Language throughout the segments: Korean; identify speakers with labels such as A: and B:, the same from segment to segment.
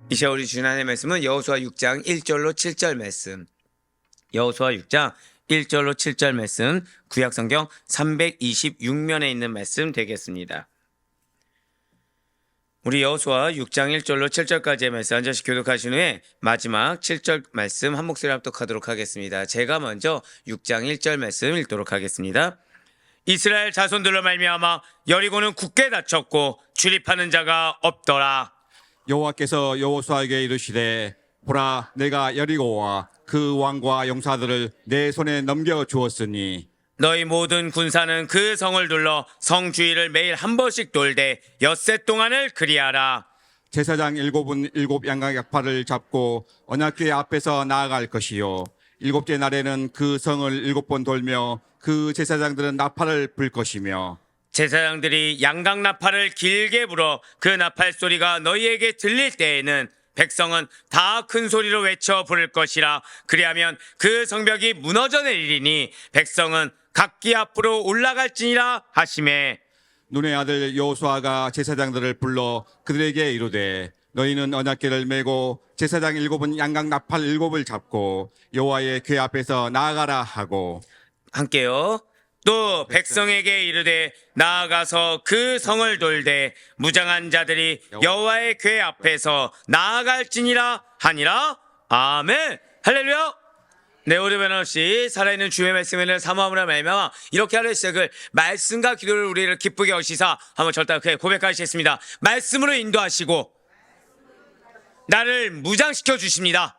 A: 이 시간 우리 주신 하나님의 말씀은 여호수아 6장 1절로 7절 말씀. 여호수아 6장 1절로 7절 말씀, 구약성경 326면에 있는 말씀 되겠습니다. 우리 여호수아 6장 1절로 7절까지의 말씀 한 절씩 교독하신 후에 마지막 7절 말씀 한 목소리 합독하도록 하겠습니다. 제가 먼저 6장 1절 말씀 읽도록 하겠습니다. 이스라엘 자손들로 말미암아 여리고는 굳게 닫혔고 출입하는 자가 없더라.
B: 여호와께서 여호수아에게 이르시되 보라 내가 여리고와 그 왕과 용사들을 내 손에 넘겨 주었으니
A: 너희 모든 군사는 그 성을 둘러 성 주위를 매일 한 번씩 돌되 엿새 동안을 그리하라.
B: 제사장 일곱은 일곱 양각약팔을 잡고 언약궤 앞에서 나아갈 것이요 일곱째 날에는 그 성을 일곱 번 돌며 그 제사장들은 나팔을 불 것이며
A: 제사장들이 양각 나팔을 길게 불어 그 나팔 소리가 너희에게 들릴 때에는 백성은 다 큰 소리로 외쳐 부를 것이라. 그리하면 그 성벽이 무너져 내리리니 백성은 각기 앞으로 올라갈지니라 하시매.
B: 눈의 아들 여호수아가 제사장들을 불러 그들에게 이르되 너희는 언약궤를 메고 제사장 일곱은 양각 나팔 일곱을 잡고 여호와의 궤 앞에서 나아가라 하고
A: 함께요. 또 백성에게 이르되 나아가서 그 성을 돌되 무장한 자들이 여호와의 궤 앞에서 나아갈지니라 하니라. 아멘. 할렐루야. 네, 오늘 변함없이 살아있는 주의 말씀을 사모함으로 말미암아 이렇게 하루의 시작을 말씀과 기도를 우리를 기쁘게 하시사 한번 절단하게 고백하시겠습니다. 말씀으로 인도하시고 나를 무장시켜 주십니다.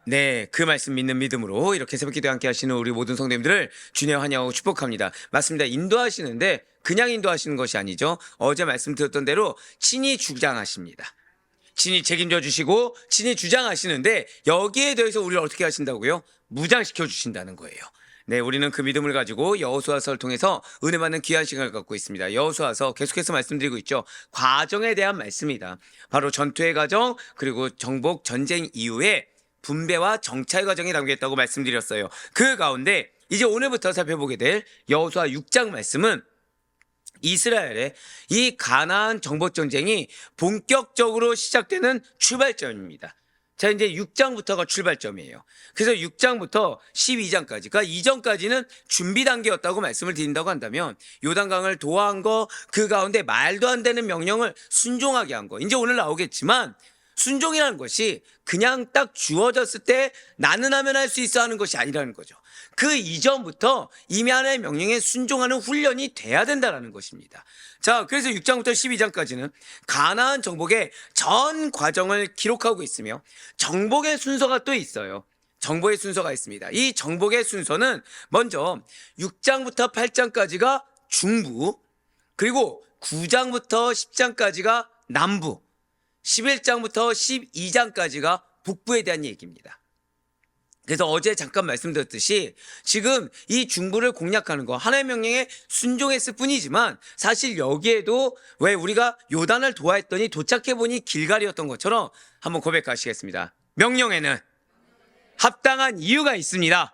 A: 네, 그 말씀 믿는 믿음으로 이렇게 새벽 기도 함께 하시는 우리 모든 성도님들을 주님 환영하고 축복합니다. 맞습니다. 인도하시는데 그냥 인도하시는 것이 아니죠. 어제 말씀 드렸던 대로 친히 주장하십니다. 친히 책임져 주시고 친히 주장하시는데 여기에 대해서 우리를 어떻게 하신다고요? 무장시켜 주신다는 거예요. 네, 우리는 그 믿음을 가지고 여호수아서를 통해서 은혜 받는 귀한 시간을 갖고 있습니다. 여호수아서 계속해서 말씀드리고 있죠. 과정에 대한 말씀이다. 바로 전투의 과정, 그리고 정복 전쟁 이후에 분배와 정찰 과정이 담겨 있다고 말씀드렸어요. 그 가운데 이제 오늘부터 살펴보게 될 여호수아 6장 말씀은 이스라엘의 이 가나안 정복 전쟁이 본격적으로 시작되는 출발점입니다. 자, 이제 6장부터가 출발점이에요. 그래서 6장부터 12장까지, 그러니까 이전까지는 준비 단계였다고 말씀을 드린다고 한다면 요단강을 도하한 거, 그 가운데 말도 안 되는 명령을 순종하게 한 거, 이제 오늘 나오겠지만 순종이라는 것이 그냥 딱 주어졌을 때 나는 하면 할 수 있어 하는 것이 아니라는 거죠. 그 이전부터 이미 하나의 명령에 순종하는 훈련이 돼야 된다는 것입니다. 자, 그래서 6장부터 12장까지는 가나안 정복의 전 과정을 기록하고 있으며 정복의 순서가 또 있어요. 정복의 순서가 있습니다. 이 정복의 순서는 먼저 6장부터 8장까지가 중부, 그리고 9장부터 10장까지가 남부, 11장부터 12장까지가 북부에 대한 얘기입니다. 그래서 어제 잠깐 말씀드렸듯이 지금 이 중부를 공략하는 거 하나의 명령에 순종했을 뿐이지만 사실 여기에도 왜 우리가 요단을 도하했더니 도착해보니 길갈이었던 것처럼 한번 고백하시겠습니다. 명령에는 합당한 이유가 있습니다.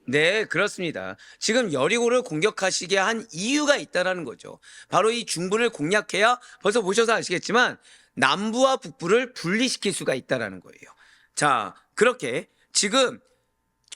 A: 네, 그렇습니다. 지금 여리고를 공격하시게 한 이유가 있다는 거죠. 바로 이 중부를 공략해야 벌써 보셔서 아시겠지만 남부와 북부를 분리시킬 수가 있다는 거예요. 자, 그렇게 지금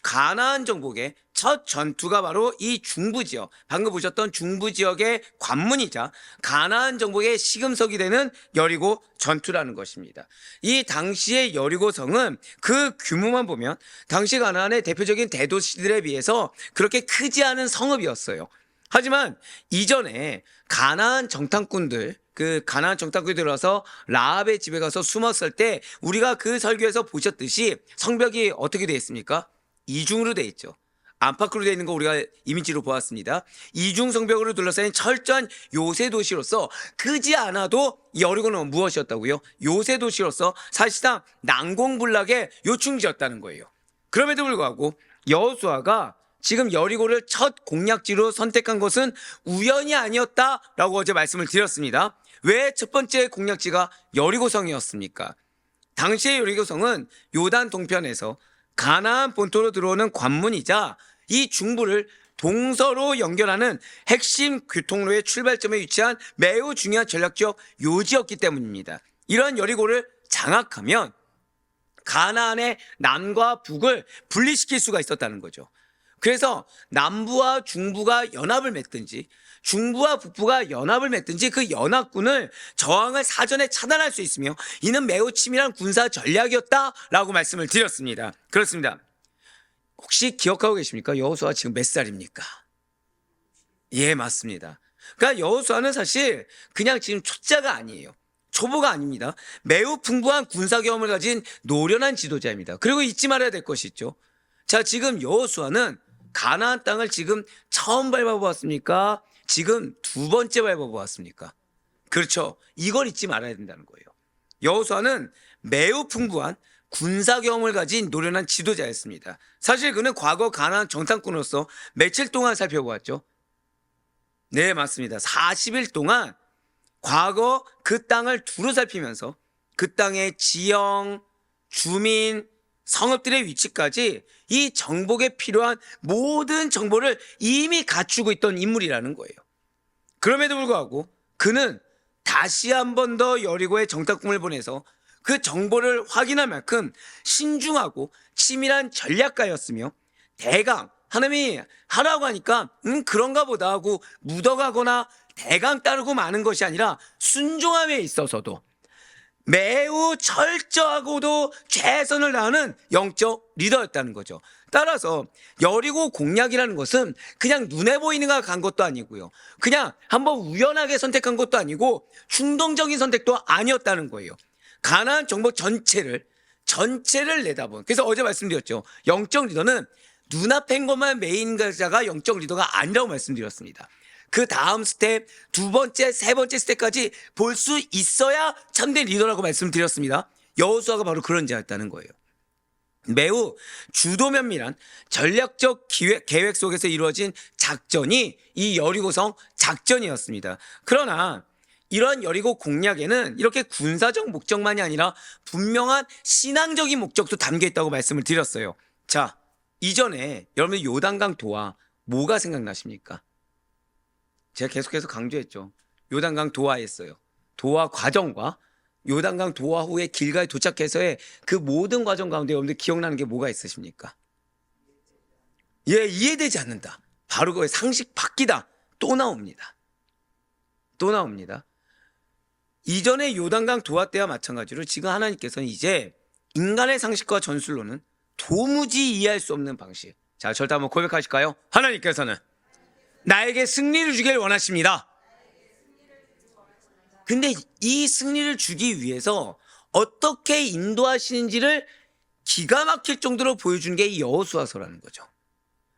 A: 가나안 정복의 첫 전투가 바로 이 중부 지역, 방금 보셨던 중부 지역의 관문이자 가나안 정복의 시금석이 되는 여리고 전투라는 것입니다. 이 당시의 여리고성은 그 규모만 보면 당시 가나안의 대표적인 대도시들에 비해서 그렇게 크지 않은 성읍이었어요. 하지만 이전에 가나안 정탐꾼들, 그 가나안 정탐꾼이 들어서 라합의 집에 가서 숨었을 때 우리가 그 설교에서 보셨듯이 성벽이 어떻게 되어 있습니까? 이중으로 되어 있죠. 안팎으로 되어 있는 거 우리가 이미지로 보았습니다. 이중 성벽으로 둘러싸인 철저한 요새 도시로서 크지 않아도 여리고는 무엇이었다고요? 요새 도시로서 사실상 난공불락의 요충지였다는 거예요. 그럼에도 불구하고 여호수아가 지금 여리고를 첫 공략지로 선택한 것은 우연이 아니었다라고 어제 말씀을 드렸습니다. 왜 첫 번째 공략지가 여리고성이었습니까? 당시의 여리고성은 요단 동편에서 가나안 본토로 들어오는 관문이자 이 중부를 동서로 연결하는 핵심 교통로의 출발점에 위치한 매우 중요한 전략적 요지였기 때문입니다. 이런 여리고를 장악하면 가나안의 남과 북을 분리시킬 수가 있었다는 거죠. 그래서 남부와 중부가 연합을 맺든지 중부와 북부가 연합을 맺든지 그 연합군을 저항을 사전에 차단할 수 있으며 이는 매우 치밀한 군사 전략이었다라고 말씀을 드렸습니다. 그렇습니다. 혹시 기억하고 계십니까? 여호수아 지금 몇 살입니까? 예, 맞습니다. 그러니까 여호수아는 사실 그냥 지금 초짜가 아니에요. 초보가 아닙니다. 매우 풍부한 군사 경험을 가진 노련한 지도자입니다. 그리고 잊지 말아야 될 것이 있죠. 자, 지금 여호수아는 가나안 땅을 지금 처음 밟아보았습니까? 지금 두 번째 밟아보았습니까? 그렇죠. 이걸 잊지 말아야 된다는 거예요. 여호수아는 매우 풍부한 군사 경험을 가진 노련한 지도자였습니다. 사실 그는 과거 가나안 정탐꾼으로서 며칠 동안 살펴보았죠. 네, 맞습니다. 40일 동안 과거 그 땅을 두루 살피면서 그 땅의 지형, 주민, 성읍들의 위치까지 이 정복에 필요한 모든 정보를 이미 갖추고 있던 인물이라는 거예요. 그럼에도 불구하고 그는 다시 한 번 더 여리고에 정탐꾼을 보내서 그 정보를 확인할 만큼 신중하고 치밀한 전략가였으며 대강 하나님이 하라고 하니까 그런가 보다 하고 묻어가거나 대강 따르고 마는 것이 아니라 순종함에 있어서도 매우 철저하고도 최선을 다하는 영적 리더였다는 거죠. 따라서 여리고 공략이라는 것은 그냥 눈에 보이는가 간 것도 아니고요. 그냥 한번 우연하게 선택한 것도 아니고 충동적인 선택도 아니었다는 거예요. 가나안 정복 전체를 내다본. 그래서 어제 말씀드렸죠. 영적 리더는 눈앞엔 것만 메인 가자가 영적 리더가 아니라고 말씀드렸습니다. 그 다음 스텝, 두 번째, 세 번째 스텝까지 볼 수 있어야 참된 리더라고 말씀드렸습니다. 여호수아가 바로 그런 자였다는 거예요. 매우 주도 면밀한 전략적 계획 속에서 이루어진 작전이 이 여리고성 작전이었습니다. 그러나 이런 여리고 공략에는 이렇게 군사적 목적만이 아니라 분명한 신앙적인 목적도 담겨 있다고 말씀을 드렸어요. 자, 이전에 여러분들 요단강 도하 뭐가 생각나십니까? 제가 계속해서 강조했죠. 요단강 도하했어요. 도하 과정과 요단강 도하 후에 길가에 도착해서의 그 모든 과정 가운데 여러분들 기억나는 게 뭐가 있으십니까? 예, 이해되지 않는다. 바로 그의 상식 바뀌다. 또 나옵니다. 이전에 요단강 도하 때와 마찬가지로 지금 하나님께서는 이제 인간의 상식과 전술로는 도무지 이해할 수 없는 방식. 자, 절대 한번 고백하실까요? 하나님께서는 나에게 승리를 주길 원하십니다. 근데 이 승리를 주기 위해서 어떻게 인도하시는지를 기가 막힐 정도로 보여준 게 이 여호수아서라는 거죠.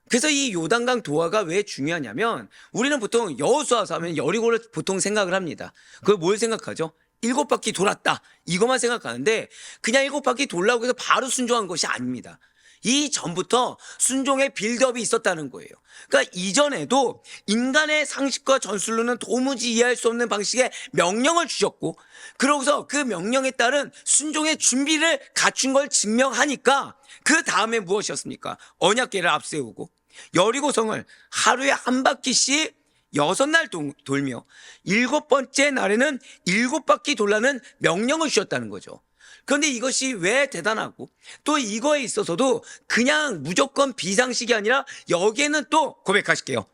A: 그래서 이 요단강 도하가 왜 중요하냐면 우리는 보통 여호수아서 하면 여리고를 보통 생각을 합니다. 그걸 뭘 생각하죠? 7바퀴 돌았다. 이것만 생각하는데 그냥 7바퀴 돌라고 해서 바로 순종한 것이 아닙니다. 이 전부터 순종의 빌드업이 있었다는 거예요. 그러니까 이전에도 인간의 상식과 전술로는 도무지 이해할 수 없는 방식의 명령을 주셨고 그러고서 그 명령에 따른 순종의 준비를 갖춘 걸 증명하니까 그 다음에 무엇이었습니까? 언약궤를 앞세우고 여리고성을 하루에 한 바퀴씩 6날 돌며 7번째 날에는 7바퀴 돌라는 명령을 주셨다는 거죠. 그런데 이것이 왜 대단하고 또 이거에 있어서도 그냥 무조건 비상식이 아니라 여기에는 또 고백하실게요.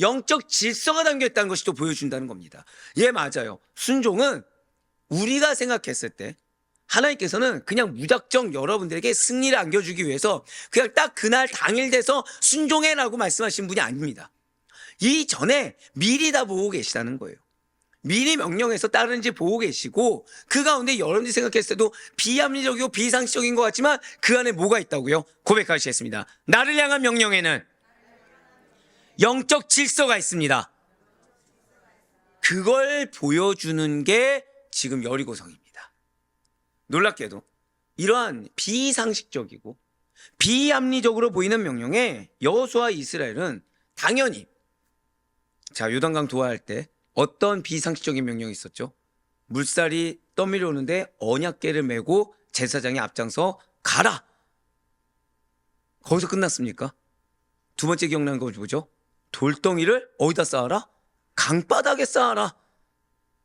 A: 영적 질서가 담겨있다는 것이 또 보여준다는 겁니다. 예, 맞아요. 순종은 우리가 생각했을 때 하나님께서는 그냥 무작정 여러분들에게 승리를 안겨주기 위해서 그냥 딱 그날 당일 돼서 순종해라고 말씀하신 분이 아닙니다. 이전에 미리 다 보고 계시다는 거예요. 미리 명령해서 따르는지 보고 계시고 그 가운데 여러분들이 생각했을 때도 비합리적이고 비상식적인 것 같지만 그 안에 뭐가 있다고요? 고백하시겠습니다. 나를 향한 명령에는 영적 질서가 있습니다. 그걸 보여주는 게 지금 여리고성입니다. 놀랍게도 이러한 비상식적이고 비합리적으로 보이는 명령에 여호수아 이스라엘은 당연히 자 요단강 도하할 때 어떤 비상식적인 명령이 있었죠? 물살이 떠밀려오는데 언약궤를 메고 제사장이 앞장서 가라. 거기서 끝났습니까? 두 번째 기억나는 거 뭐죠? 돌덩이를 어디다 쌓아라? 강바닥에 쌓아라.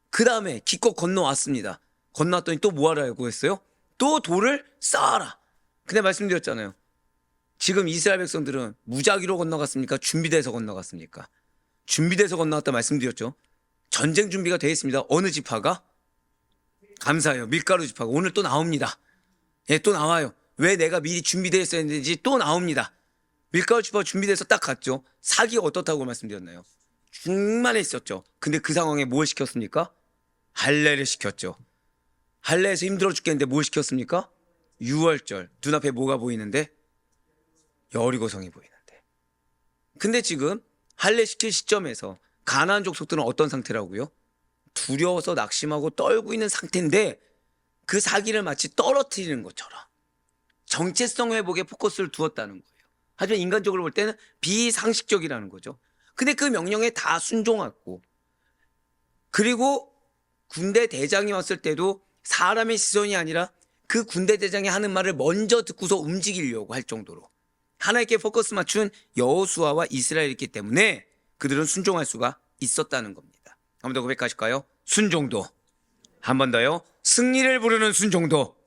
A: 그 다음에 기껏 건너왔습니다. 건너왔더니 또 뭐 하라고 했어요? 또 돌을 쌓아라. 근데 말씀드렸잖아요. 지금 이스라엘 백성들은 무작위로 건너갔습니까? 준비돼서 건너갔습니까? 준비돼서 건너갔다 말씀드렸죠. 전쟁 준비가 되어 있습니다. 어느 지파가? 감사해요. 밀가루 지파가 오늘 또 나옵니다. 예, 또 나와요. 왜 내가 미리 준비되어 있어야 했는지 또 나옵니다. 밀가루 지파가 준비돼서 딱 갔죠. 사기가 어떻다고 말씀드렸나요? 중만에 있었죠. 근데 그 상황에 뭘 시켰습니까? 할례를 시켰죠. 할례에서 힘들어 죽겠는데 뭘 시켰습니까? 유월절. 눈앞에 뭐가 보이는데? 여리고성이 보이는데. 근데 지금 할례 시킬 시점에서 가나안 족속들은 어떤 상태라고요? 두려워서 낙심하고 떨고 있는 상태인데 그 사기를 마치 떨어뜨리는 것처럼 정체성 회복에 포커스를 두었다는 거예요. 하지만 인간적으로 볼 때는 비상식적이라는 거죠. 근데 그 명령에 다 순종하고, 그리고 군대 대장이 왔을 때도 사람의 시선이 아니라 그 군대 대장이 하는 말을 먼저 듣고서 움직이려고 할 정도로 하나님께 포커스 맞춘 여호수아와 이스라엘이기 때문에 그들은 순종할 수가 있었다는 겁니다. 한 번 더 고백하실까요? 순종도. 한 번 더요. 승리를 부르는 순종도.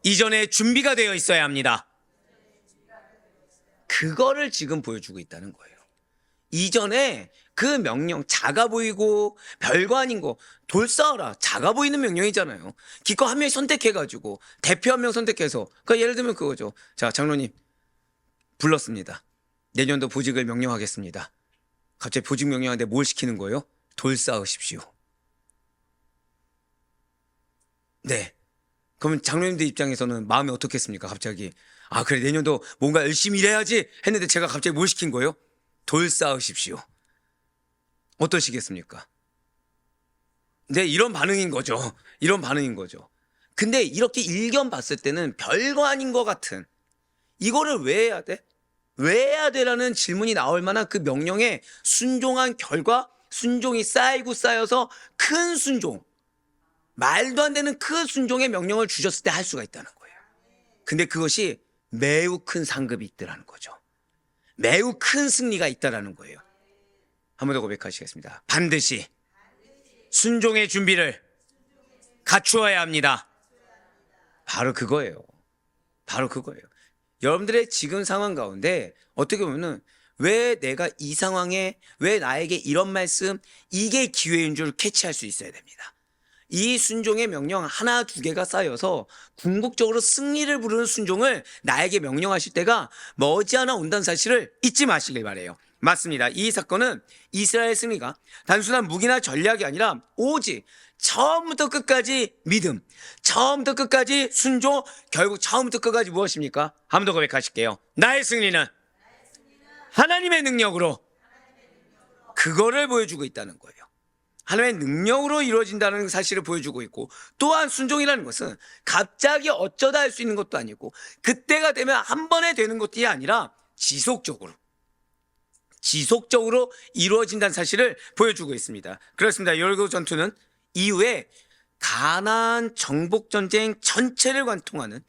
A: 이전에 준비가 되어 있어야 합니다. 그거를 지금 보여주고 있다는 거예요. 이전에 그 명령, 작아 보이고 별거 아닌 거 돌 쌓아라, 작아 보이는 명령이잖아요. 기껏 한 명 선택해가지고 대표 한 명 선택해서, 그러니까 예를 들면 그거죠. 자, 장로님 불렀습니다. 내년도 보직을 명령하겠습니다. 갑자기 보직 명령하는데 뭘 시키는 거예요? 돌 쌓으십시오. 네. 그러면 장로님들 입장에서는 마음이 어떻겠습니까? 갑자기 아 그래 내년도 뭔가 열심히 일해야지 했는데 제가 갑자기 뭘 시킨 거예요? 돌 쌓으십시오. 어떠시겠습니까? 네, 이런 반응인 거죠. 이런 반응인 거죠. 근데 이렇게 일견 봤을 때는 별거 아닌 것 같은, 이거를 왜 해야 돼? 왜 해야 돼라는 질문이 나올 만한 그 명령에 순종한 결과 순종이 쌓이고 쌓여서 큰 순종, 말도 안 되는 큰 순종의 명령을 주셨을 때 할 수가 있다는 거예요. 근데 그것이 매우 큰 상급이 있더라는 거죠. 매우 큰 승리가 있다라는 거예요. 한 번 더 고백하시겠습니다. 반드시 순종의 준비를 갖추어야 합니다. 바로 그거예요. 바로 그거예요. 여러분들의 지금 상황 가운데 어떻게 보면은 왜 내가 이 상황에, 왜 나에게 이런 말씀, 이게 기회인 줄 캐치할 수 있어야 됩니다. 이 순종의 명령 하나 두 개가 쌓여서 궁극적으로 승리를 부르는 순종을 나에게 명령하실 때가 머지않아 온다는 사실을 잊지 마시길 바래요. 맞습니다. 이 사건은 이스라엘 승리가 단순한 무기나 전략이 아니라 오직 처음부터 끝까지 믿음, 처음부터 끝까지 순종, 결국 처음부터 끝까지 무엇입니까? 한 번 더 고백하실게요. 나의 승리는 하나님의 능력으로, 그거를 보여주고 있다는 거예요. 하나님의 능력으로 이루어진다는 사실을 보여주고 있고, 또한 순종이라는 것은 갑자기 어쩌다 할 수 있는 것도 아니고 그때가 되면 한 번에 되는 것이 아니라 지속적으로 이루어진다는 사실을 보여주고 있습니다. 그렇습니다. 여리고 전투는 이후에 가나안 정복 전쟁 전체를 관통하는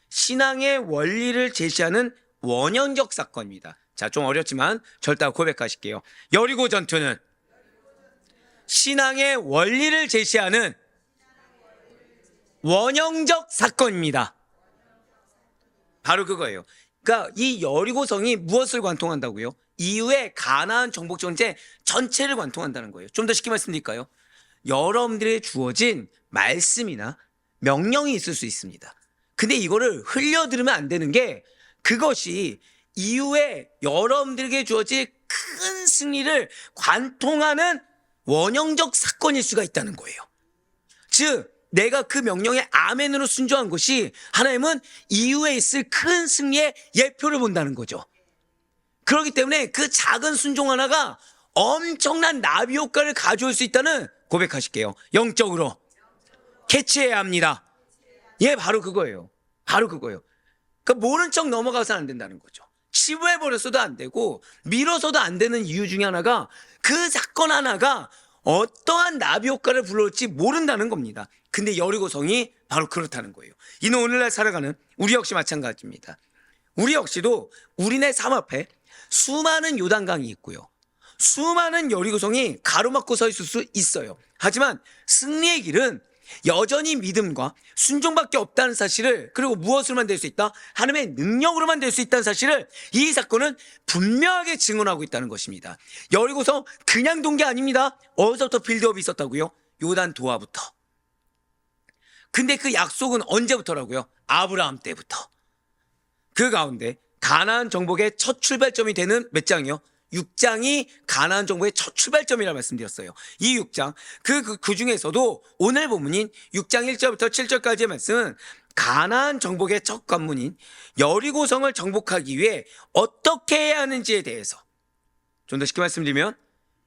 A: 신앙의 원리를 제시하는 원형적 사건입니다. 자, 좀 어렵지만 절대 고백하실게요. 여리고 전투는 신앙의 원리를 제시하는 원형적 사건입니다. 바로 그거예요. 그러니까 이 여리고성이 무엇을 관통한다고요? 이후에 가나안 정복 전쟁 전체를 관통한다는 거예요. 좀 더 쉽게 말씀드릴까요? 여러분들의 주어진 말씀이나 명령이 있을 수 있습니다. 근데 이거를 흘려들으면 안 되는 게, 그것이 이후에 여러분들에게 주어질 큰 승리를 관통하는 원형적 사건일 수가 있다는 거예요. 즉 내가 그 명령에 아멘으로 순종한 것이 하나님은 이후에 있을 큰 승리의 예표를 본다는 거죠. 그렇기 때문에 그 작은 순종 하나가 엄청난 나비 효과를 가져올 수 있다는 고백하실게요. 영적으로 캐치해야 합니다. 예, 바로 그거예요. 바로 그거예요. 그러니까 모른 척 넘어가서는 안 된다는 거죠. 치부해버렸어도 안 되고 밀어서도 안 되는 이유 중에 하나가 그 사건 하나가 어떠한 나비 효과를 불러올지 모른다는 겁니다. 근데 여리고성이 바로 그렇다는 거예요. 이는 오늘날 살아가는 우리 역시 마찬가지입니다. 우리 역시도 우리네 삶 앞에 수많은 요단강이 있고요. 수많은 여리고성이 가로막고 서 있을 수 있어요. 하지만 승리의 길은 여전히 믿음과 순종밖에 없다는 사실을, 그리고 무엇으로만 될 수 있다? 하나님의 능력으로만 될 수 있다는 사실을 이 사건은 분명하게 증언하고 있다는 것입니다. 여리고성 그냥 돈 게 아닙니다. 어디서부터 빌드업이 있었다고요? 요단 도하부터. 근데 그 약속은 언제부터라고요? 아브라함 때부터. 그 가운데 가나안 정복의 첫 출발점이 되는 몇 장이요? 6장이 가나안 정복의 첫 출발점이라 말씀드렸어요. 이 6장 그 중에서도 오늘 본문인 6장 1절부터 7절까지의 말씀은 가나안 정복의 첫 관문인 여리고성을 정복하기 위해 어떻게 해야 하는지에 대해서, 좀 더 쉽게 말씀드리면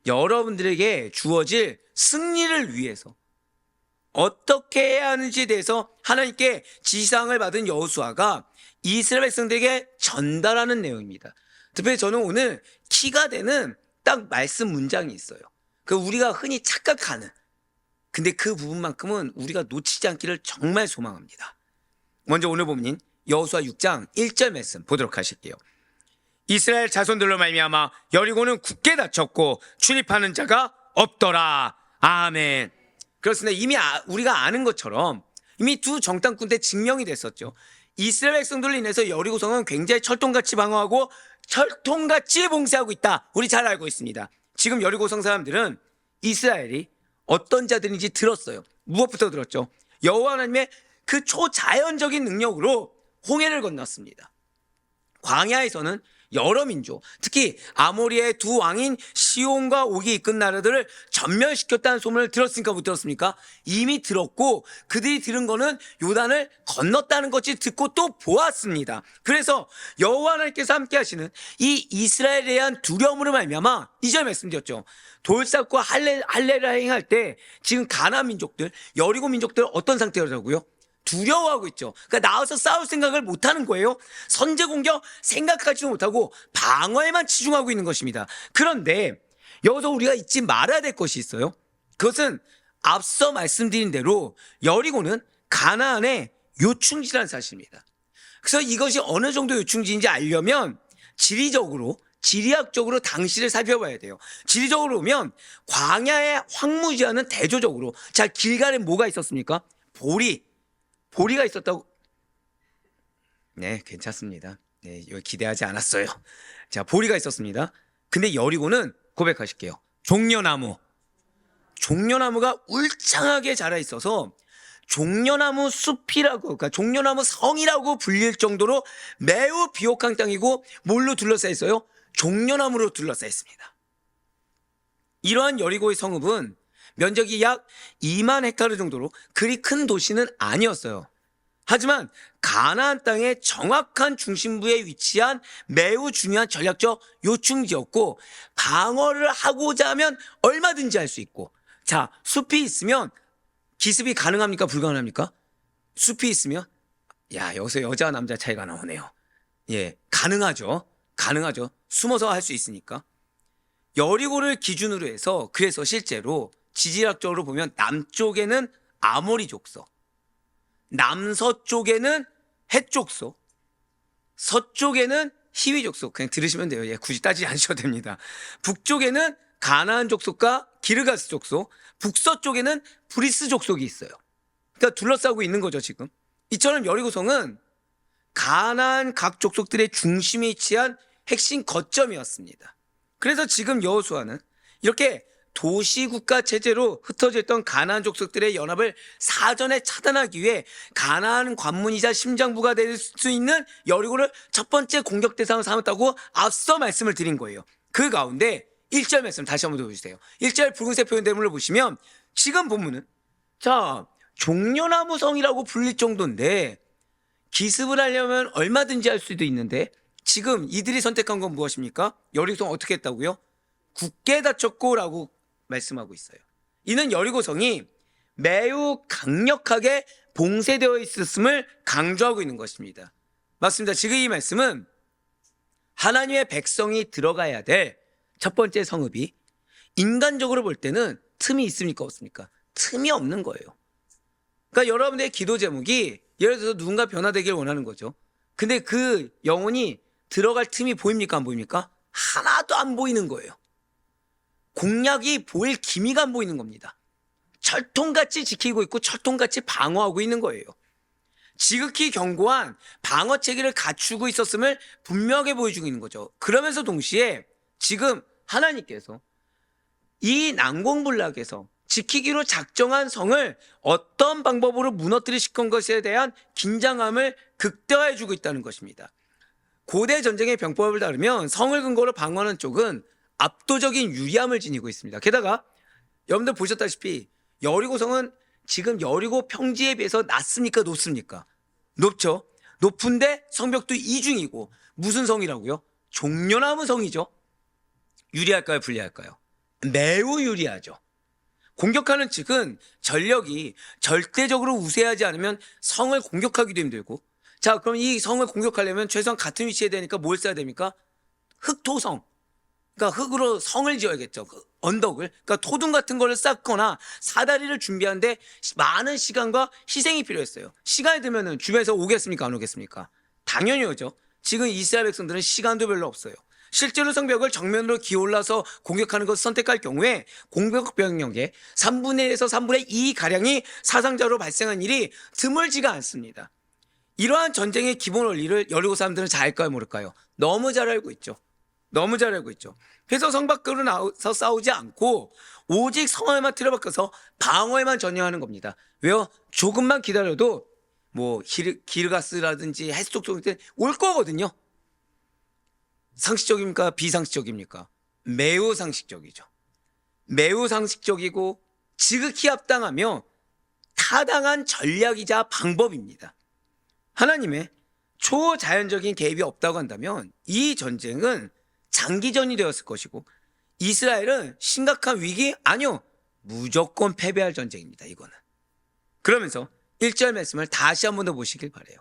A: 여러분들에게 주어질 승리를 위해서 어떻게 해야 하는지에 대해서 하나님께 지시사항을 받은 여호수아가 이스라엘 백성들에게 전달하는 내용입니다. 특별히 저는 오늘 키가 되는 딱 말씀 문장이 있어요. 그 우리가 흔히 착각하는, 근데 그 부분만큼은 우리가 놓치지 않기를 정말 소망합니다. 먼저 오늘 본문인 여호수아 6장 1절 말씀 보도록 하실게요. 이스라엘 자손들로 말미암아 여리고는 굳게 닫혔고 출입하는 자가 없더라. 아멘. 그렇습니다. 이미 우리가 아는 것처럼 이미 두 정탐꾼 때 증명이 됐었죠. 이스라엘 백성들로 인해서 여리고성은 굉장히 철통같이 방어하고 철통같이 봉쇄하고 있다. 우리 잘 알고 있습니다. 지금 여리고성 사람들은 이스라엘이 어떤 자들인지 들었어요. 무엇부터 들었죠? 여호와 하나님의 그 초자연적인 능력으로 홍해를 건넜습니다. 광야에서는 여러 민족, 특히 아모리의 두 왕인 시온과 옥이 이끈 나라들을 전멸시켰다는 소문을 들었습니까? 못 들었습니까? 이미 들었고 그들이 들은 거는 요단을 건넜다는 것이 듣고 또 보았습니다. 그래서 여호와 하나님께서 함께 하시는 이 이스라엘에 대한 두려움으로 말미암아 2절 말씀드렸죠. 돌쌓고 할례를 행할 때 지금 가나안 민족들, 여리고 민족들 어떤 상태라고요? 두려워하고 있죠. 그러니까 나와서 싸울 생각을 못하는 거예요. 선제 공격 생각하지도 못하고 방어에만 치중하고 있는 것입니다. 그런데 여기서 우리가 잊지 말아야 될 것이 있어요. 그것은 앞서 말씀드린 대로 여리고는 가나안의 요충지라는 사실입니다. 그래서 이것이 어느 정도 요충지인지 알려면 지리학적으로 당시를 살펴봐야 돼요. 지리적으로 보면 광야의 황무지와는 대조적으로, 자, 길갈에 뭐가 있었습니까? 보리가 있었다고. 네, 괜찮습니다. 네, 여기 기대하지 않았어요. 자, 보리가 있었습니다. 근데 여리고는 고백하실게요. 종려나무가 울창하게 자라 있어서 종려나무 숲이라고, 그러니까 종려나무 성이라고 불릴 정도로 매우 비옥한 땅이고 뭘로 둘러싸여 있어요? 종려나무로 둘러싸여 있습니다. 이러한 여리고의 성읍은 면적이 약 2만 헥타르 정도로 그리 큰 도시는 아니었어요. 하지만 가나안 땅의 정확한 중심부에 위치한 매우 중요한 전략적 요충지였고 방어를 하고자 하면 얼마든지 할 수 있고, 자, 숲이 있으면 기습이 가능합니까? 불가능합니까? 숲이 있으면, 야, 여기서 여자와 남자 차이가 나오네요. 예, 가능하죠. 숨어서 할 수 있으니까. 여리고를 기준으로 해서 그래서 실제로 지질학적으로 보면 남쪽에는 아모리 족속, 남서쪽에는 헷 족속, 서쪽에는 히위 족속, 그냥 들으시면 돼요. 예, 굳이 따지지 않으셔도 됩니다. 북쪽에는 가나안 족속과 기르가스 족속, 북서쪽에는 브리스 족속이 있어요. 그러니까 둘러싸고 있는 거죠, 지금. 이처럼 여리고성은 가나안 각 족속들의 중심에 위치한 핵심 거점이었습니다. 그래서 지금 여호수아는 이렇게 도시국가 체제로 흩어져 있던 가나안 족속들의 연합을 사전에 차단하기 위해 가나안 관문이자 심장부가 될 수 있는 여리고를 첫 번째 공격 대상으로 삼았다고 앞서 말씀을 드린 거예요. 그 가운데 1절 말씀 다시 한번 보여주세요. 1절 붉은색 표현대문을 보시면 지금 본문은, 자, 종려나무 성이라고 불릴 정도인데 기습을 하려면 얼마든지 할 수도 있는데 지금 이들이 선택한 건 무엇입니까? 여리고성 어떻게 했다고요? 굳게 닫혔고라고 말씀하고 있어요. 이는 여리고성이 매우 강력하게 봉쇄되어 있었음을 강조하고 있는 것입니다. 맞습니다. 지금 이 말씀은 하나님의 백성이 들어가야 될 첫 번째 성읍이 인간적으로 볼 때는 틈이 있습니까? 없습니까? 틈이 없는 거예요. 그러니까 여러분의 기도 제목이 예를 들어서 누군가 변화되길 원하는 거죠. 근데 그 영혼이 들어갈 틈이 보입니까? 안 보입니까? 하나도 안 보이는 거예요. 공략이 보일 기미가 안 보이는 겁니다. 철통같이 지키고 있고 철통같이 방어하고 있는 거예요. 지극히 견고한 방어 체계를 갖추고 있었음을 분명하게 보여주고 있는 거죠. 그러면서 동시에 지금 하나님께서 이 난공불락에서 지키기로 작정한 성을 어떤 방법으로 무너뜨리실 것에 대한 긴장감을 극대화해주고 있다는 것입니다. 고대 전쟁의 병법을 따르면 성을 근거로 방어하는 쪽은 압도적인 유리함을 지니고 있습니다. 게다가 여러분들 보셨다시피 여리고성은 지금 여리고 평지에 비해서 낮습니까? 높습니까? 높죠. 높은데 성벽도 이중이고 무슨 성이라고요? 종려나무 성이죠. 유리할까요? 불리할까요? 매우 유리하죠. 공격하는 측은 전력이 절대적으로 우세하지 않으면 성을 공격하기도 힘들고, 자, 그럼 이 성을 공격하려면 최소한 같은 위치에 되니까 뭘 써야 됩니까? 흑토성. 그러니까 흙으로 성을 지어야겠죠. 그 언덕을. 그러니까 토둥 같은 거를 쌓거나 사다리를 준비하는데 많은 시간과 희생이 필요했어요. 시간이 들면은 주변에서 오겠습니까? 안 오겠습니까? 당연히 오죠. 지금 이스라엘 백성들은 시간도 별로 없어요. 실제로 성벽을 정면으로 기올라서 공격하는 것을 선택할 경우에 공격 병력의 3분의 1에서 3분의 2 가량이 사상자로 발생한 일이 드물지가 않습니다. 이러한 전쟁의 기본 원리를 여리고 사람들은 잘 알까요? 모를까요? 너무 잘 알고 있죠. 너무 잘 알고 있죠. 그래서 성 밖으로 나와서 싸우지 않고 오직 성에만 틀어박혀서 방어에만 전념하는 겁니다. 왜요? 조금만 기다려도 뭐 기르가스라든지 해수족 쪽에 올 거거든요. 상식적입니까? 비상식적입니까? 매우 상식적이죠. 매우 상식적이고 지극히 합당하며 타당한 전략이자 방법입니다. 하나님의 초자연적인 개입이 없다고 한다면 이 전쟁은 장기전이 되었을 것이고 이스라엘은 심각한 위기? 아니요. 무조건 패배할 전쟁입니다. 이거는. 그러면서 1절 말씀을 다시 한 번 더 보시길 바라요.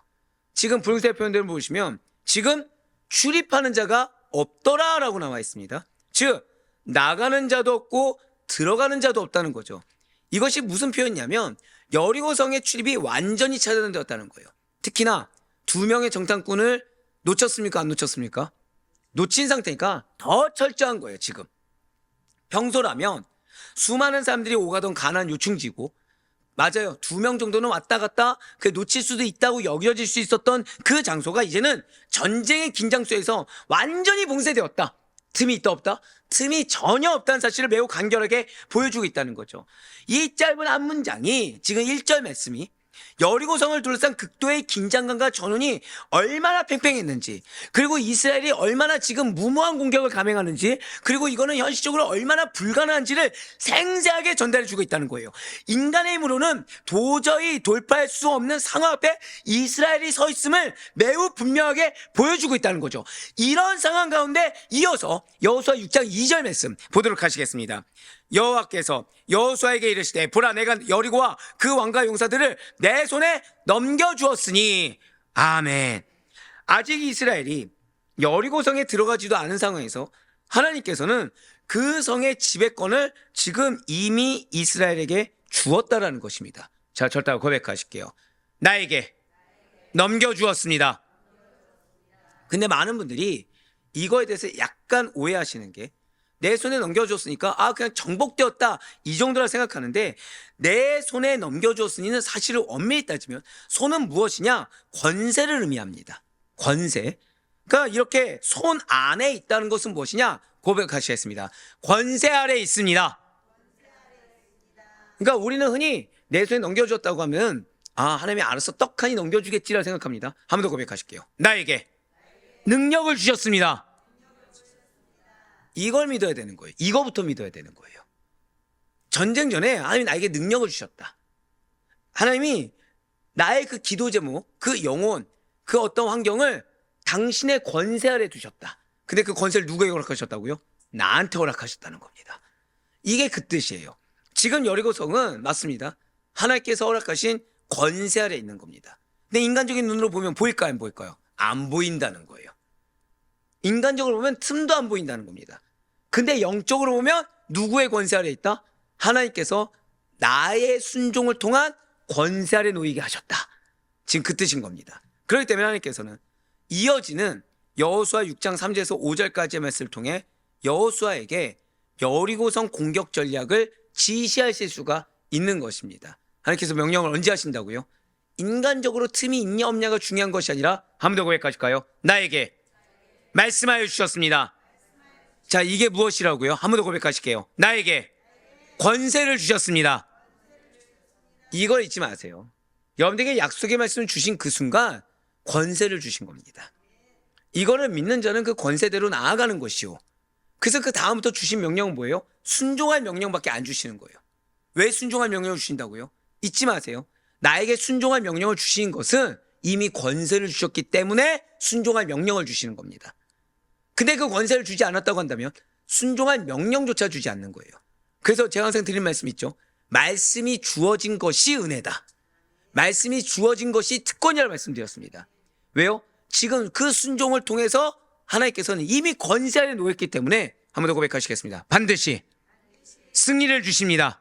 A: 지금 붉은색 표현들을 보시면 지금 출입하는 자가 없더라 라고 나와 있습니다. 즉 나가는 자도 없고 들어가는 자도 없다는 거죠. 이것이 무슨 표현이냐면 여리고성의 출입이 완전히 차단되었다는 거예요. 특히나 2명의 정탐꾼을 놓쳤습니까? 안 놓쳤습니까? 놓친 상태니까 더 철저한 거예요. 지금 평소라면 수많은 사람들이 오가던 가나안 요충지고, 맞아요, 2명 정도는 왔다 갔다 놓칠 수도 있다고 여겨질 수 있었던 그 장소가 이제는 전쟁의 긴장 속에서 완전히 봉쇄되었다. 틈이 있다 없다? 틈이 전혀 없다는 사실을 매우 간결하게 보여주고 있다는 거죠. 이 짧은 한 문장이 지금 1절 말씀이 여리고성을 둘러싼 극도의 긴장감과 전운이 얼마나 팽팽했는지, 그리고 이스라엘이 얼마나 지금 무모한 공격을 감행하는지, 그리고 이거는 현실적으로 얼마나 불가능한지를 생생하게 전달해 주고 있다는 거예요. 인간의 힘으로는 도저히 돌파할 수 없는 상황 앞에 이스라엘이 서 있음을 매우 분명하게 보여주고 있다는 거죠. 이런 상황 가운데 이어서 여호수아 6장 2절 말씀 보도록 하시겠습니다. 여호와께서 여호수아에게 이르시되 보라 내가 여리고와 그 왕과 용사들을 내 손에 넘겨주었으니. 아멘. 아직 이스라엘이 여리고성에 들어가지도 않은 상황에서 하나님께서는 그 성의 지배권을 지금 이미 이스라엘에게 주었다라는 것입니다. 자, 절대 고백하실게요. 나에게 넘겨주었습니다. 근데 많은 분들이 이거에 대해서 약간 오해하시는 게, 내 손에 넘겨줬으니까 그냥 정복되었다 이 정도라 생각하는데, 내 손에 넘겨줬으니는 사실을 엄밀히 따지면 손은 무엇이냐? 권세를 의미합니다. 권세. 그러니까 이렇게 손 안에 있다는 것은 무엇이냐? 고백하시겠습니다. 권세 아래 있습니다. 그러니까 우리는 흔히 내 손에 넘겨줬다고 하면 하나님이 알아서 떡하니 넘겨주겠지라 생각합니다. 한 번 더 고백하실게요. 나에게 능력을 주셨습니다. 이걸 믿어야 되는 거예요. 이거부터 믿어야 되는 거예요. 전쟁 전에 하나님이 나에게 능력을 주셨다. 하나님이 나의 그 기도 제목, 그 영혼, 그 어떤 환경을 당신의 권세 아래 두셨다. 근데 그 권세를 누구에게 허락하셨다고요? 나한테 허락하셨다는 겁니다. 이게 그 뜻이에요. 지금 여리고성은 맞습니다. 하나님께서 허락하신 권세 아래 있는 겁니다. 근데 인간적인 눈으로 보면 보일까요? 안 보일까요? 안 보인다는 거예요. 인간적으로 보면 틈도 안 보인다는 겁니다. 근데 영적으로 보면 누구의 권세 아래 있다? 하나님께서 나의 순종을 통한 권세 아래 놓이게 하셨다. 지금 그 뜻인 겁니다. 그렇기 때문에 하나님께서는 이어지는 여호수아 6장 3절에서 5절까지의 말씀을 통해 여호수아에게 여리고성 공격 전략을 지시하실 수가 있는 것입니다. 하나님께서 명령을 언제 하신다고요? 인간적으로 틈이 있냐 없냐가 중요한 것이 아니라 한 번 더 고백하실까요? 나에게 말씀하여 주셨습니다. 자, 이게 무엇이라고요? 한 번 더 고백하실게요. 나에게 권세를 주셨습니다. 이걸 잊지 마세요. 여러분들에게 약속의 말씀을 주신 그 순간 권세를 주신 겁니다. 이거를 믿는 자는 그 권세대로 나아가는 것이요. 그래서 그 다음부터 주신 명령은 뭐예요? 순종할 명령밖에 안 주시는 거예요. 왜 순종할 명령을 주신다고요? 잊지 마세요. 나에게 순종할 명령을 주신 것은 이미 권세를 주셨기 때문에 순종할 명령을 주시는 겁니다. 근데 그 권세를 주지 않았다고 한다면 순종할 명령조차 주지 않는 거예요. 그래서 제가 항상 드린 말씀 있죠. 말씀이 주어진 것이 은혜다. 말씀이 주어진 것이 특권이라는 말씀드렸습니다. 왜요? 지금 그 순종을 통해서 하나님께서는 이미 권세 아래 놓였기 때문에 한 번 더 고백하시겠습니다. 반드시 승리를 주십니다.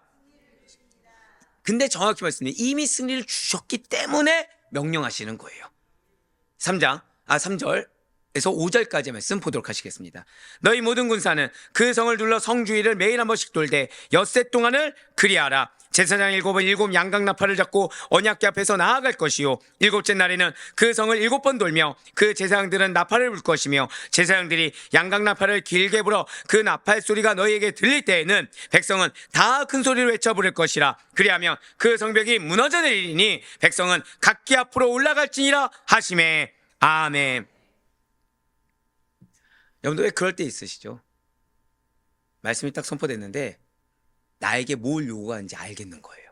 A: 근데 정확히 말씀드리면 이미 승리를 주셨기 때문에 명령하시는 거예요. 3절에서 5절까지의 말씀 보도록 하시겠습니다. 너희 모든 군사는 그 성을 둘러 성 주위를 매일 한 번씩 돌되 엿새 동안을 그리하라. 제사장 7은 7 양각나팔을 잡고 언약궤 앞에서 나아갈 것이요 7째 날에는 그 성을 7번 돌며 그 제사장들은 나팔을 불 것이며 제사장들이 양각나팔을 길게 불어 그 나팔 소리가 너희에게 들릴 때에는 백성은 다 큰 소리로 외쳐 부를 것이라. 그리하면 그 성벽이 무너져 내리니 백성은 각기 앞으로 올라갈지니라 하시매. 아멘. 여러분들 왜 그럴 때 있으시죠? 말씀이 딱 선포됐는데 나에게 뭘 요구하는지 알겠는 거예요.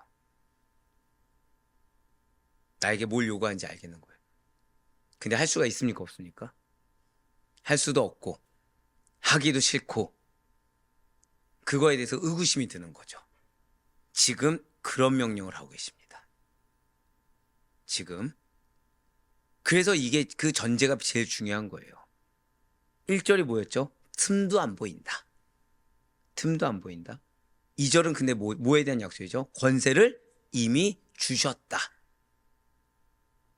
A: 나에게 뭘 요구하는지 알겠는 거예요. 근데 할 수가 있습니까? 없습니까? 할 수도 없고 하기도 싫고 그거에 대해서 의구심이 드는 거죠. 지금 그런 명령을 하고 계십니다. 지금. 그래서 이게 그 전제가 제일 중요한 거예요. 1절이 뭐였죠? 틈도 안 보인다. 틈도 안 보인다. 2절은 근데 뭐에 대한 약속이죠? 권세를 이미 주셨다.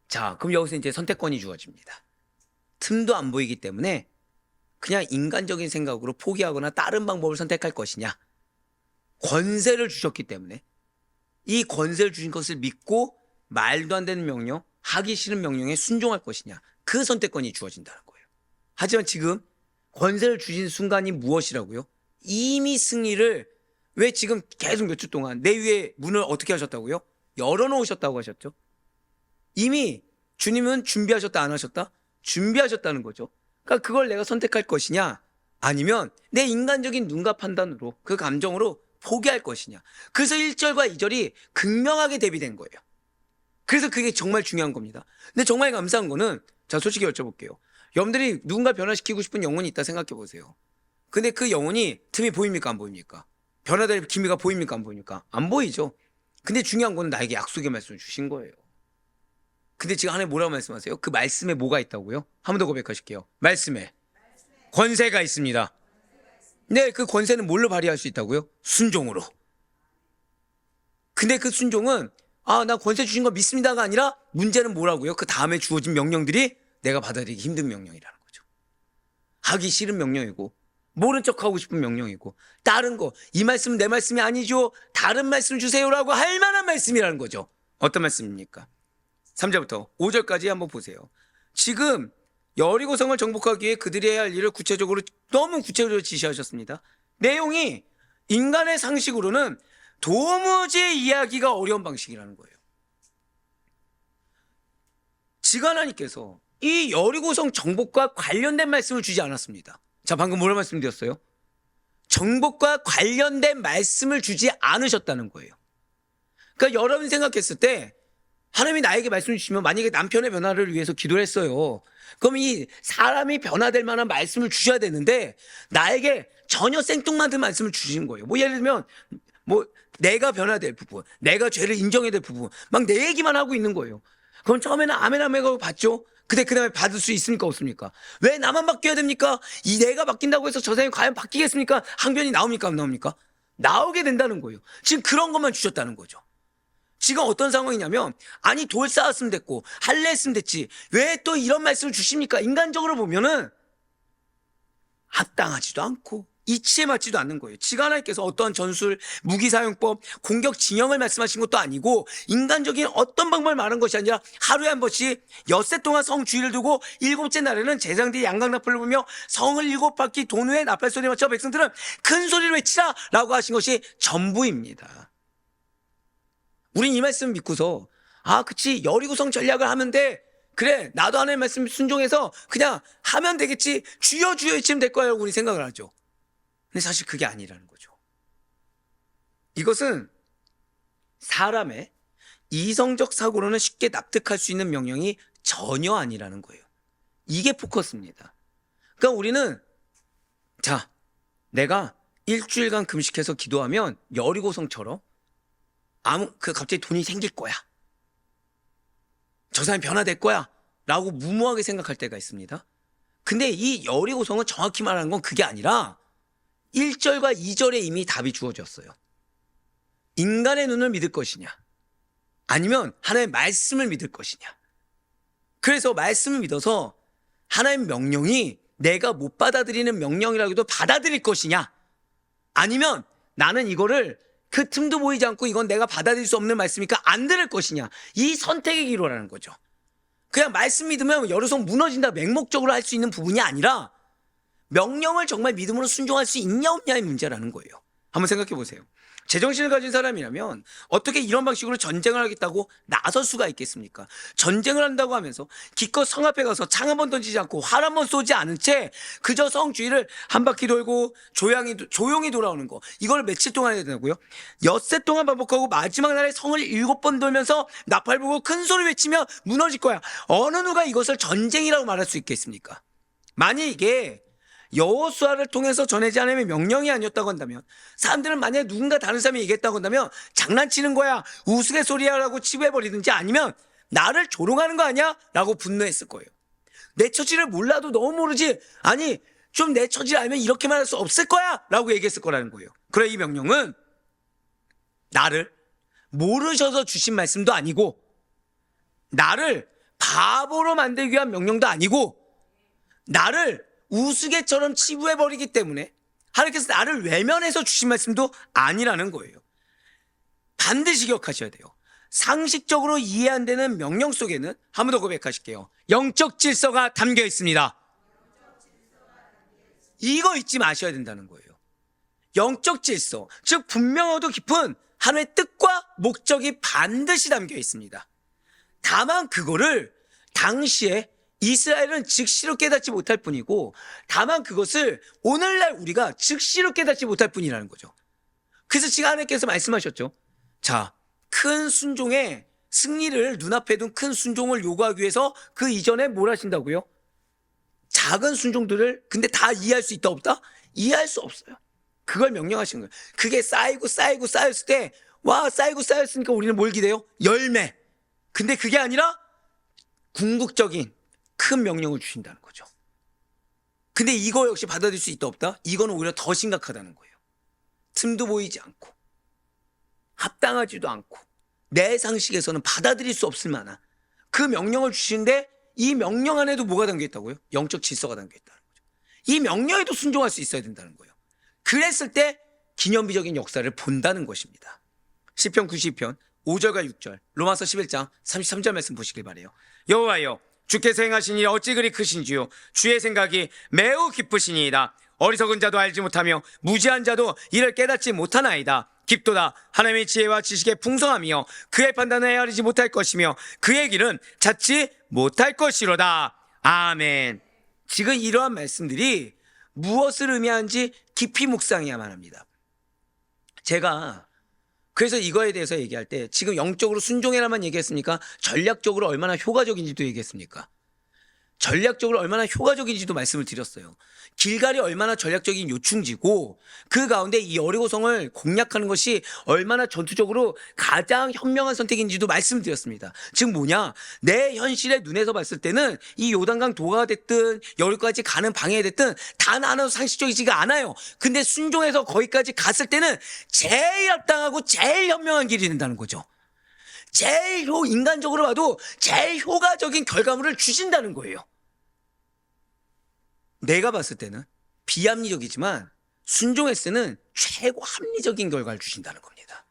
A: 자, 그럼 여기서 이제 선택권이 주어집니다. 틈도 안 보이기 때문에 그냥 인간적인 생각으로 포기하거나 다른 방법을 선택할 것이냐. 권세를 주셨기 때문에 이 권세를 주신 것을 믿고 말도 안 되는 명령, 하기 싫은 명령에 순종할 것이냐. 그 선택권이 주어진다는 거예요. 하지만 지금 권세를 주신 순간이 무엇이라고요? 이미 승리를 왜 지금 계속 몇 주 동안 내 위에 문을 어떻게 하셨다고요? 열어놓으셨다고 하셨죠. 이미 주님은 준비하셨다 안 하셨다? 준비하셨다는 거죠. 그러니까 그걸 내가 선택할 것이냐 아니면 내 인간적인 눈과 판단으로 그 감정으로 포기할 것이냐. 그래서 1절과 2절이 극명하게 대비된 거예요. 그래서 그게 정말 중요한 겁니다. 근데 정말 감사한 거는 자 솔직히 여쭤볼게요. 여러분들이 누군가 변화시키고 싶은 영혼이 있다 생각해 보세요. 근데 그 영혼이 틈이 보입니까 안 보입니까? 변화될 기미가 보입니까 안 보입니까? 안 보이죠. 근데 중요한 건 나에게 약속의 말씀을 주신 거예요. 근데 지금 하나님 뭐라고 말씀하세요? 그 말씀에 뭐가 있다고요? 한 번 더 고백하실게요. 말씀에 권세가 있습니다. 네, 그 권세는 뭘로 발휘할 수 있다고요? 순종으로. 근데 그 순종은 나 권세 주신 거 믿습니다가 아니라 문제는 뭐라고요? 그 다음에 주어진 명령들이 내가 받아들이기 힘든 명령이라는 거죠. 하기 싫은 명령이고 모른 척하고 싶은 명령이고 다른 거 이 말씀은 내 말씀이 아니죠. 다른 말씀 주세요라고 할 만한 말씀이라는 거죠. 어떤 말씀입니까? 3절부터 5절까지 한번 보세요. 지금 여리고성을 정복하기 위해 그들이 해야 할 일을 너무 구체적으로 지시하셨습니다. 내용이 인간의 상식으로는 도무지 이해하기가 어려운 방식이라는 거예요. 지금 하나님께서 이 여리고성 정복과 관련된 말씀을 주지 않았습니다. 자, 방금 뭐라 말씀드렸어요? 정복과 관련된 말씀을 주지 않으셨다는 거예요. 그러니까 여러분 생각했을 때 하나님이 나에게 말씀을 주시면 만약에 남편의 변화를 위해서 기도를 했어요. 그럼 이 사람이 변화될 만한 말씀을 주셔야 되는데 나에게 전혀 생뚱맞은 말씀을 주시는 거예요. 뭐 예를 들면 내가 변화될 부분, 내가 죄를 인정해야 될 부분 막 내 얘기만 하고 있는 거예요. 그럼 처음에는 아멘 하고 받죠. 근데 그 다음에 받을 수 있습니까 없습니까? 왜 나만 바뀌어야 됩니까? 내가 바뀐다고 해서 저 사람이 과연 바뀌겠습니까? 항변이 나옵니까 안 나옵니까? 나오게 된다는 거예요. 지금 그런 것만 주셨다는 거죠. 지금 어떤 상황이냐면, 아니 돌 쌓았으면 됐고 할례 했으면 됐지 왜 또 이런 말씀을 주십니까? 인간적으로 보면은 합당하지도 않고 이치에 맞지도 않는 거예요. 지가 하나님께서 어떠한 전술, 무기사용법, 공격 진영을 말씀하신 것도 아니고 인간적인 어떤 방법을 말한 것이 아니라 하루에 한 번씩 엿새 동안 성 주의를 두고 일곱째 날에는 제사장들이 양강나팔을 불며 성을 7바퀴 돈 후에 나팔 소리에 맞춰 백성들은 큰 소리를 외치라 라고 하신 것이 전부입니다. 우린 이 말씀 믿고서 그치 여리고성 전략을 하면 돼. 그래 나도 하나님 말씀 순종해서 그냥 하면 되겠지. 주여 주여 외치면 될 거야 라고 우리 생각을 하죠. 근데 사실 그게 아니라는 거죠. 이것은 사람의 이성적 사고로는 쉽게 납득할 수 있는 명령이 전혀 아니라는 거예요. 이게 포커스입니다. 그러니까 우리는 내가 일주일간 금식해서 기도하면 여리고성처럼 갑자기 돈이 생길 거야. 저 사람이 변화될 거야. 라고 무모하게 생각할 때가 있습니다. 근데 이 여리고성은 정확히 말하는 건 그게 아니라 1절과 2절에 이미 답이 주어졌어요. 인간의 눈을 믿을 것이냐 아니면 하나님의 말씀을 믿을 것이냐. 그래서 말씀을 믿어서 하나님의 명령이 내가 못 받아들이는 명령이라고 해도 받아들일 것이냐 아니면 나는 이거를 그 틈도 보이지 않고 이건 내가 받아들일 수 없는 말씀이니까 안 들을 것이냐. 이 선택의 기로라는 거죠. 그냥 말씀 믿으면 여리고성 무너진다 맹목적으로 할 수 있는 부분이 아니라 명령을 정말 믿음으로 순종할 수 있냐 없냐의 문제라는 거예요. 한번 생각해 보세요. 제정신을 가진 사람이라면 어떻게 이런 방식으로 전쟁을 하겠다고 나설 수가 있겠습니까? 전쟁을 한다고 하면서 기껏 성 앞에 가서 창 한 번 던지지 않고 활 한 번 쏘지 않은 채 그저 성 주위를 한 바퀴 돌고 조용히 돌아오는 거, 이걸 며칠 동안 해야 되고요. 엿새 동안 반복하고 마지막 날에 성을 7번 돌면서 나팔 불고 큰 소리 외치며 무너질 거야. 어느 누가 이것을 전쟁이라고 말할 수 있겠습니까? 만약 이게 여호수아를 통해서 전해지 않으면 명령이 아니었다고 한다면, 사람들은 만약에 누군가 다른 사람이 얘기했다고 한다면 장난치는 거야, 우스갯소리야 라고 치부해버리든지 아니면 나를 조롱하는 거 아니야? 라고 분노했을 거예요. 내 처지를 몰라도 너무 모르지, 아니 좀 내 처지를 알면 이렇게 말할 수 없을 거야 라고 얘기했을 거라는 거예요. 그래 이 명령은 나를 모르셔서 주신 말씀도 아니고 나를 바보로 만들기 위한 명령도 아니고 나를 우스개처럼 치부해버리기 때문에 하나님께서 나를 외면해서 주신 말씀도 아니라는 거예요. 반드시 기억하셔야 돼요. 상식적으로 이해 안 되는 명령 속에는 한 번 더 고백하실게요. 영적 질서가 담겨 있습니다. 이거 잊지 마셔야 된다는 거예요. 영적 질서, 즉 분명하고 깊은 하나님의 뜻과 목적이 반드시 담겨 있습니다. 다만 그거를 당시에 이스라엘은 즉시로 깨닫지 못할 뿐이고, 다만 그것을 오늘날 우리가 즉시로 깨닫지 못할 뿐이라는 거죠. 그래서 지금 하나님께서 말씀하셨죠. 큰 순종의 승리를 눈앞에 둔 큰 순종을 요구하기 위해서 그 이전에 뭘 하신다고요? 작은 순종들을 근데 다 이해할 수 있다 없다? 이해할 수 없어요. 그걸 명령하신 거예요. 그게 쌓였을 때 쌓였으니까 우리는 뭘 기대요? 열매. 근데 그게 아니라 궁극적인 큰 명령을 주신다는 거죠. 근데 이거 역시 받아들일 수 있다 없다? 이거는 오히려 더 심각하다는 거예요. 틈도 보이지 않고 합당하지도 않고 내 상식에서는 받아들일 수 없을 만한 그 명령을 주시는데, 이 명령 안에도 뭐가 담겨있다고요? 영적 질서가 담겨있다는 거죠. 이 명령에도 순종할 수 있어야 된다는 거예요. 그랬을 때 기념비적인 역사를 본다는 것입니다. 시편 92편 5절과 6절, 로마서 11장 33절 말씀 보시길 바라요. 여호와여, 주께서 행하신 일이 어찌 그리 크신지요. 주의 생각이 매우 기쁘시니이다. 어리석은 자도 알지 못하며 무지한 자도 이를 깨닫지 못하나이다. 깊도다. 하나님의 지혜와 지식의 풍성함이여 그의 판단을 헤아리지 못할 것이며 그의 길은 찾지 못할 것이로다. 아멘. 지금 이러한 말씀들이 무엇을 의미하는지 깊이 묵상해야만 합니다. 제가 그래서 이거에 대해서 얘기할 때 지금 영적으로 순종해라만 얘기했습니까? 전략적으로 얼마나 효과적인지도 얘기했습니까? 전략적으로 얼마나 효과적인지도 말씀을 드렸어요. 길갈이 얼마나 전략적인 요충지고 그 가운데 이 여리고성을 공략하는 것이 얼마나 전투적으로 가장 현명한 선택인지도 말씀드렸습니다. 즉 뭐냐, 내 현실의 눈에서 봤을 때는 이 요단강 도가가 됐든 여리고까지 가는 방향이 됐든 단 하나도 상식적이지가 않아요. 근데 순종해서 거기까지 갔을 때는 제일 합당하고 제일 현명한 길이 된다는 거죠. 인간적으로 봐도 제일 효과적인 결과물을 주신다는 거예요. 내가 봤을 때는 비합리적이지만 순종했을 때는 최고 합리적인 결과를 주신다는 겁니다.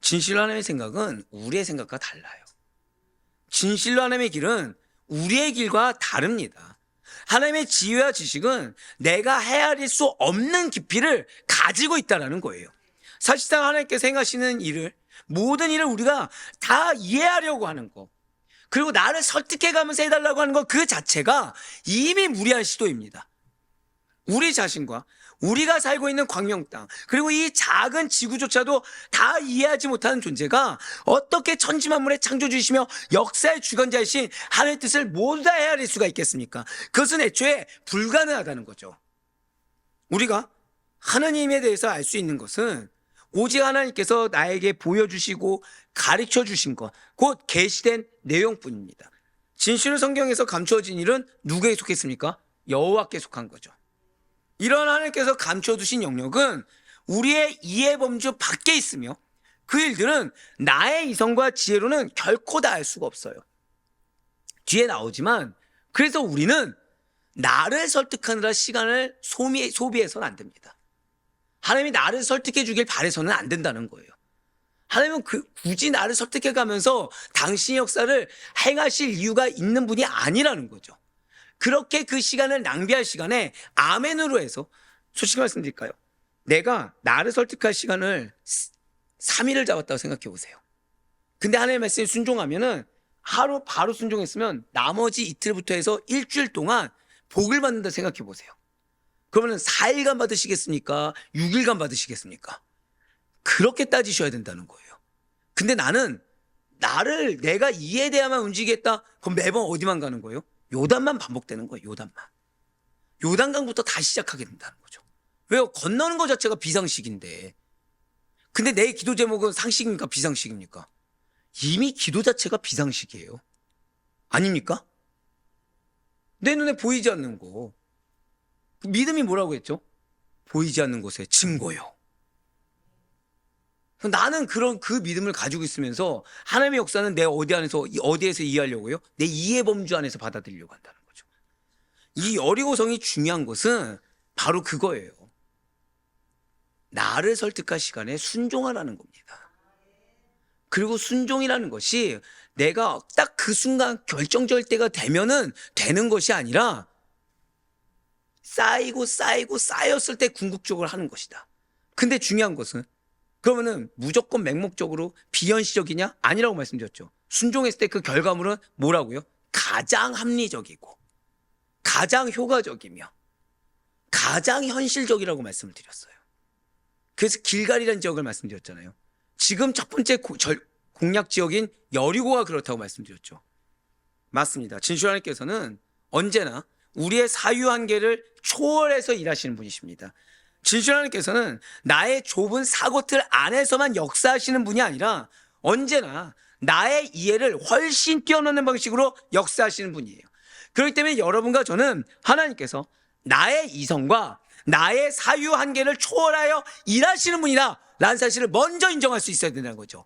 A: 진실로 하나님의 생각은 우리의 생각과 달라요. 진실로 하나님의 길은 우리의 길과 다릅니다. 하나님의 지혜와 지식은 내가 헤아릴 수 없는 깊이를 가지고 있다는 거예요. 사실상 하나님께서 행하시는 일을, 모든 일을 우리가 다 이해하려고 하는 거, 그리고 나를 설득해가면서 해달라고 하는 것 그 자체가 이미 무리한 시도입니다. 우리 자신과 우리가 살고 있는 광명 땅, 그리고 이 작은 지구조차도 다 이해하지 못하는 존재가 어떻게 천지만물의 창조주이시며 역사의 주관자이신 하나님의 뜻을 모두 다 헤아릴 수가 있겠습니까? 그것은 애초에 불가능하다는 거죠. 우리가 하나님에 대해서 알 수 있는 것은 오직 하나님께서 나에게 보여주시고 가르쳐 주신 것, 곧 계시된 내용뿐입니다. 진실로 성경에서 감추어진 일은 누구에게 속했습니까? 여호와께 속한 거죠. 이런 하나님께서 감춰두신 영역은 우리의 이해 범주 밖에 있으며 그 일들은 나의 이성과 지혜로는 결코 다 알 수가 없어요. 뒤에 나오지만 그래서 우리는 나를 설득하느라 시간을 소비해서는 안 됩니다. 하나님이 나를 설득해 주길 바래서는 안 된다는 거예요. 하나님은 굳이 나를 설득해 가면서 당신의 역사를 행하실 이유가 있는 분이 아니라는 거죠. 그렇게 그 시간을 낭비할 시간에 아멘으로 해서, 솔직히 말씀드릴까요? 내가 나를 설득할 시간을 3일을 잡았다고 생각해 보세요. 근데 하나님의 말씀에 순종하면은 하루 바로 순종했으면 나머지 이틀부터 해서 일주일 동안 복을 받는다 생각해 보세요. 그러면 4일간 받으시겠습니까? 6일간 받으시겠습니까? 그렇게 따지셔야 된다는 거예요. 근데 나는 내가 이해돼야만 움직이겠다. 그럼 매번 어디만 가는 거예요? 요단만 반복되는 거예요. 요단만. 요단강부터 다시 시작하게 된다는 거죠. 왜요? 건너는 것 자체가 비상식인데. 근데 내 기도 제목은 상식입니까? 비상식입니까? 이미 기도 자체가 비상식이에요. 아닙니까? 내 눈에 보이지 않는 거. 믿음이 뭐라고 했죠? 보이지 않는 곳에 증거요. 나는 그 믿음을 가지고 있으면서 하나님의 역사는 내 어디에서 이해하려고요? 내 이해 범주 안에서 받아들이려고 한다는 거죠. 이 여리고성이 중요한 것은 바로 그거예요. 나를 설득할 시간에 순종하라는 겁니다. 그리고 순종이라는 것이 내가 딱 그 순간 결정적일 때가 되면은 되는 것이 아니라 쌓였을 때 궁극적으로 하는 것이다. 근데 중요한 것은 그러면은 무조건 맹목적으로 비현실적이냐? 아니라고 말씀드렸죠. 순종했을 때 그 결과물은 뭐라고요? 가장 합리적이고 가장 효과적이며 가장 현실적이라고 말씀을 드렸어요. 그래서 길갈이라는 지역을 말씀드렸잖아요. 지금 첫 번째 공략 지역인 여리고가 그렇다고 말씀드렸죠. 맞습니다. 진실 하나님께서는 언제나 우리의 사유 한계를 초월해서 일하시는 분이십니다. 진실 하나님께서는 나의 좁은 사고틀 안에서만 역사하시는 분이 아니라 언제나 나의 이해를 훨씬 뛰어넘는 방식으로 역사하시는 분이에요. 그렇기 때문에 여러분과 저는 하나님께서 나의 이성과 나의 사유 한계를 초월하여 일하시는 분이다 라는 사실을 먼저 인정할 수 있어야 된다는 거죠.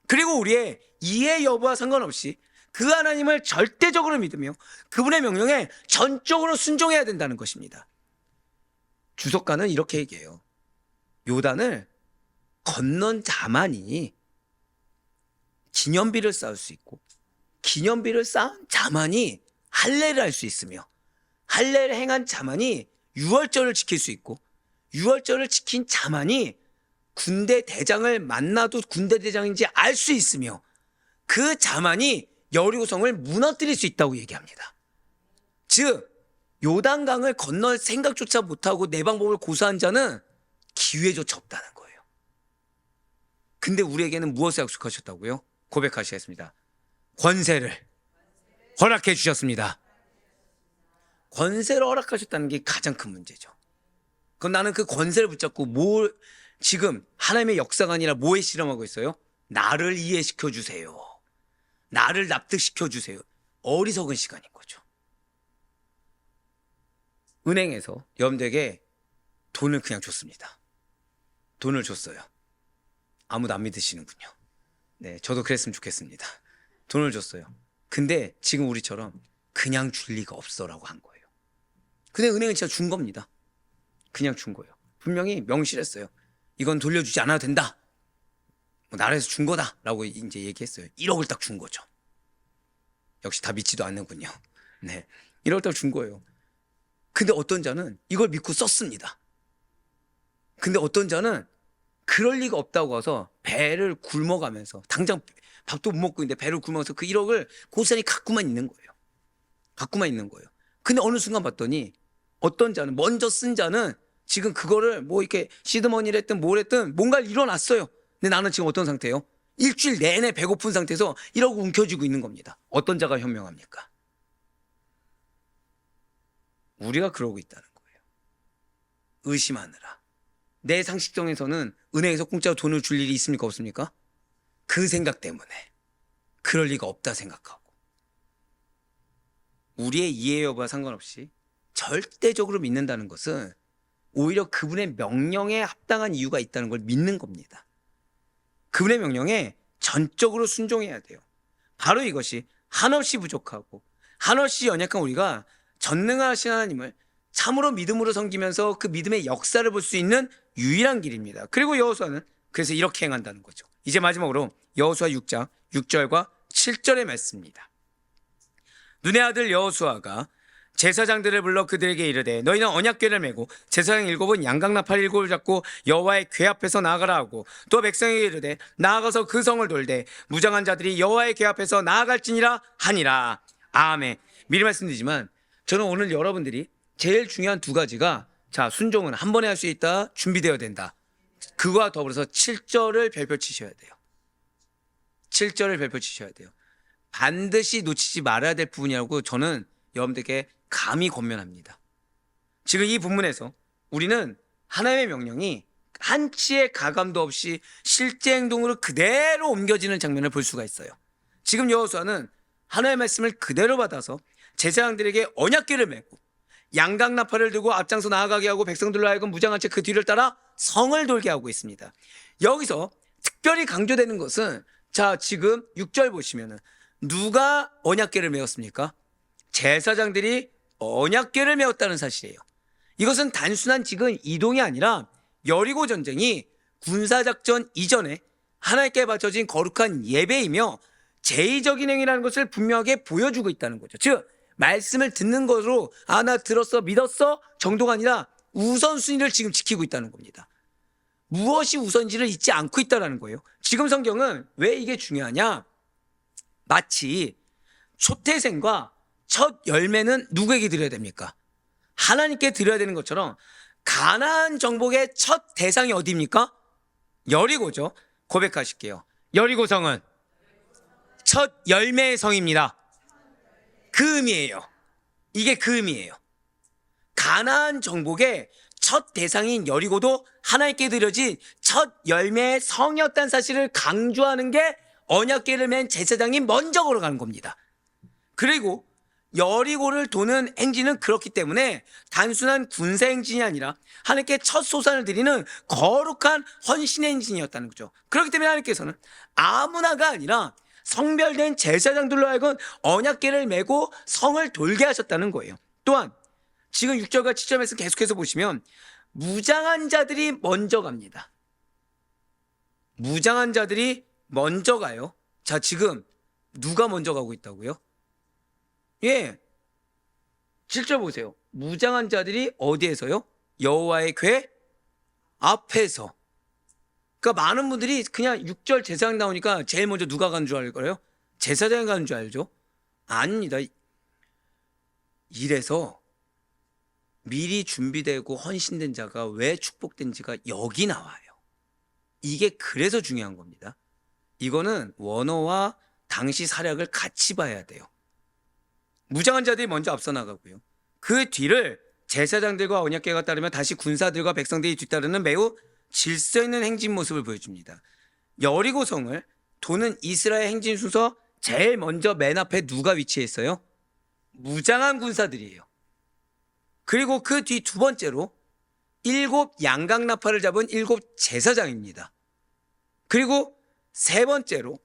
A: 그리고 우리의 이해 여부와 상관없이 그 하나님을 절대적으로 믿으며 그분의 명령에 전적으로 순종해야 된다는 것입니다. 주석가는 이렇게 얘기해요. 요단을 건넌 자만이 기념비를 쌓을 수 있고 기념비를 쌓은 자만이 할례를 할 수 있으며 할례를 행한 자만이 유월절을 지킬 수 있고 유월절을 지킨 자만이 군대 대장을 만나도 군대 대장인지 알 수 있으며 그 자만이 여리고성을 무너뜨릴 수 있다고 얘기합니다. 즉 요단강을 건널 생각조차 못하고 내 방법을 고수한 자는 기회조차 없다는 거예요. 근데 우리에게는 무엇을 약속하셨다고요? 고백하시겠습니다. 권세를 허락해 주셨습니다. 권세를 허락하셨다는 게 가장 큰 문제죠. 그럼 나는 그 권세를 붙잡고 지금 하나님의 역사가 아니라 뭐에 실험하고 있어요? 나를 이해시켜 주세요. 나를 납득시켜 주세요. 어리석은 시간인 거죠. 은행에서 여러분들에게 돈을 그냥 줬습니다. 돈을 줬어요. 아무도 안 믿으시는군요. 네, 저도 그랬으면 좋겠습니다. 돈을 줬어요. 근데 지금 우리처럼 그냥 줄 리가 없어라고 한 거예요. 근데 은행은 진짜 준 겁니다. 그냥 준 거예요. 분명히 명시했어요. 이건 돌려주지 않아도 된다. 뭐 나라에서 준 거다라고 이제 얘기했어요. 1억을 딱 준 거죠. 역시 다 믿지도 않는군요. 네, 1억을 딱 준 거예요. 근데 어떤 자는 이걸 믿고 썼습니다. 근데 어떤 자는 그럴 리가 없다고 해서 배를 굶어가면서 당장 밥도 못 먹고 있는데 배를 굶어서 그 1억을 고스란히 갖고만 있는 거예요. 갖고만 있는 거예요. 근데 어느 순간 봤더니 어떤 자는 먼저 쓴 자는 지금 그거를 뭐 이렇게 시드머니를 했든 뭘 했든 뭔가를 일어났어요. 근데 나는 지금 어떤 상태예요? 일주일 내내 배고픈 상태에서 1억 움켜쥐고 있는 겁니다. 어떤 자가 현명합니까? 우리가 그러고 있다는 거예요. 의심하느라. 내 상식정에서는 은행에서 공짜로 돈을 줄 일이 있습니까? 없습니까? 그 생각 때문에 그럴 리가 없다 생각하고 우리의 이해 여부와 상관없이 절대적으로 믿는다는 것은 오히려 그분의 명령에 합당한 이유가 있다는 걸 믿는 겁니다. 그분의 명령에 전적으로 순종해야 돼요. 바로 이것이 한없이 부족하고 한없이 연약한 우리가 전능하신 하나님을 참으로 믿음으로 섬기면서 그 믿음의 역사를 볼 수 있는 유일한 길입니다. 그리고 여호수아는 그래서 이렇게 행한다는 거죠. 이제 마지막으로 여호수아 6장 6절과 7절의 말씀입니다. 눈의 아들 여호수아가 제사장들을 불러 그들에게 이르되 너희는 언약궤를 메고 제사장 7은 양강나팔 7을 잡고 여호와의 궤 앞에서 나아가라 하고 또 백성에게 이르되 나아가서 그 성을 돌되 무장한 자들이 여호와의 궤 앞에서 나아갈지니라 하니라. 아멘. 미리 말씀드리지만 저는 오늘 여러분들이 제일 중요한 두 가지가 자, 순종은 한 번에 할 수 있다, 준비되어야 된다. 그거와 더불어서 7절을 별표 치셔야 돼요. 7절을 별표 치셔야 돼요. 반드시 놓치지 말아야 될 부분이라고 저는 여러분들께 감히 권면합니다. 지금 이 본문에서 우리는 하나님의 명령이 한치의 가감도 없이 실제 행동으로 그대로 옮겨지는 장면을 볼 수가 있어요. 지금 여호수아는 하나님의 말씀을 그대로 받아서 제사장들에게 언약궤를 메고 양강나팔을 들고 앞장서 나아가게 하고 백성들로 하여금 무장한 채 그 뒤를 따라 성을 돌게 하고 있습니다. 여기서 특별히 강조되는 것은 자, 지금 6절 보시면은 누가 언약궤를 메었습니까? 제사장들이 언약궤를 메었다는 사실이에요. 이것은 단순한 지금 이동이 아니라 여리고 전쟁이 군사작전 이전에 하나님께 바쳐진 거룩한 예배이며 제의적인 행위라는 것을 분명하게 보여주고 있다는 거죠. 즉 말씀을 듣는 것으로 아, 나 들었어, 믿었어 정도가 아니라 우선순위를 지금 지키고 있다는 겁니다. 무엇이 우선인지를 잊지 않고 있다는 거예요. 지금 성경은 왜 이게 중요하냐? 마치 초태생과 첫 열매는 누구에게 드려야 됩니까? 하나님께 드려야 되는 것처럼 가나안 정복의 첫 대상이 어디입니까? 여리고죠. 고백하실게요. 여리고성은 첫 열매의 성입니다. 그 의미예요. 이게 그 의미예요. 가나안 정복의 첫 대상인 여리고도 하나님께 드려진 첫 열매의 성이었다는 사실을 강조하는 게 언약궤를 맨 제사장이 먼저 걸어가는 겁니다. 그리고 여리고를 도는 행진은 그렇기 때문에 단순한 군사 행진이 아니라 하나님께 첫 소산을 드리는 거룩한 헌신의 행진이었다는 거죠. 그렇기 때문에 하나님께서는 아무나가 아니라 성별된 제사장들로 하여금 언약궤를 메고 성을 돌게 하셨다는 거예요. 또한 지금 6절과 7절 말씀 계속해서 보시면 무장한 자들이 먼저 갑니다. 무장한 자들이 먼저 가요. 자, 지금 누가 먼저 가고 있다고요? 예, 7절 보세요. 무장한 자들이 어디에서요? 여호와의 궤 앞에서. 그러니까 많은 분들이 그냥 6절 제사장 나오니까 제일 먼저 누가 가는 줄 알거예요? 제사장이 가는 줄 알죠? 아닙니다. 이래서 미리 준비되고 헌신된 자가 왜 축복된지가 여기 나와요. 이게 그래서 중요한 겁니다. 이거는 원어와 당시 사략을 같이 봐야 돼요. 무장한 자들이 먼저 앞서 나가고요. 그 뒤를 제사장들과 언약궤가 따르면 다시 군사들과 백성들이 뒤따르는 매우 질서 있는 행진 모습을 보여줍니다. 여리고성을 도는 이스라엘 행진 순서 제일 먼저 맨 앞에 누가 위치했어요? 무장한 군사들이에요. 그리고 그 뒤 두 번째로 7 양강나팔을 잡은 7 제사장입니다. 그리고 세 번째로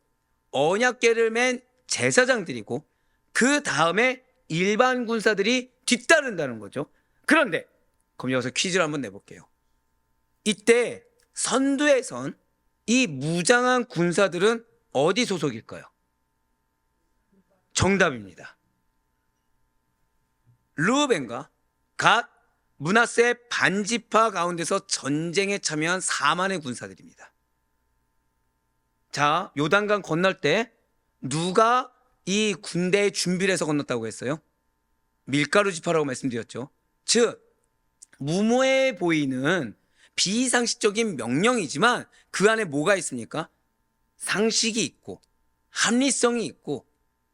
A: 언약궤를 맨 제사장들이고 그 다음에 일반 군사들이 뒤따른다는 거죠. 그런데 그럼 여기서 퀴즈를 한번 내볼게요. 이때 선두에 선 이 무장한 군사들은 어디 소속일까요? 정답입니다. 르우벤과 갓, 므낫세 반지파 가운데서 전쟁에 참여한 4만의 군사들입니다. 자, 요단강 건널 때 누가 이 군대의 준비를 해서 건넜다고 했어요? 밀가루 지파라고 말씀드렸죠. 즉 무모해 보이는 비상식적인 명령이지만 그 안에 뭐가 있습니까? 상식이 있고 합리성이 있고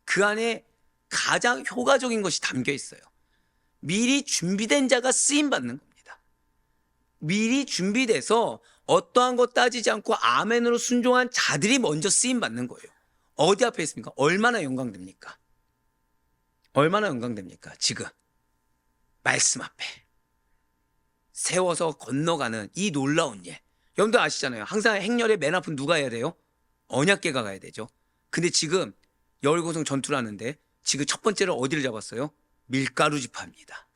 A: 그 안에 가장 효과적인 것이 담겨 있어요. 미리 준비된 자가 쓰임받는 겁니다. 미리 준비돼서 어떠한 것 따지지 않고 아멘으로 순종한 자들이 먼저 쓰임받는 거예요. 어디 앞에 있습니까? 얼마나 영광됩니까? 얼마나 영광됩니까? 지금 말씀 앞에 세워서 건너가는 이 놀라운 일. 여러분들 아시잖아요. 항상 행렬의 맨 앞은 누가 해야 돼요? 언약궤가 가야 되죠. 근데 지금 여리고성 전투를 하는데 지금 첫 번째로 어디를 잡았어요? 밀가루 지파입니다.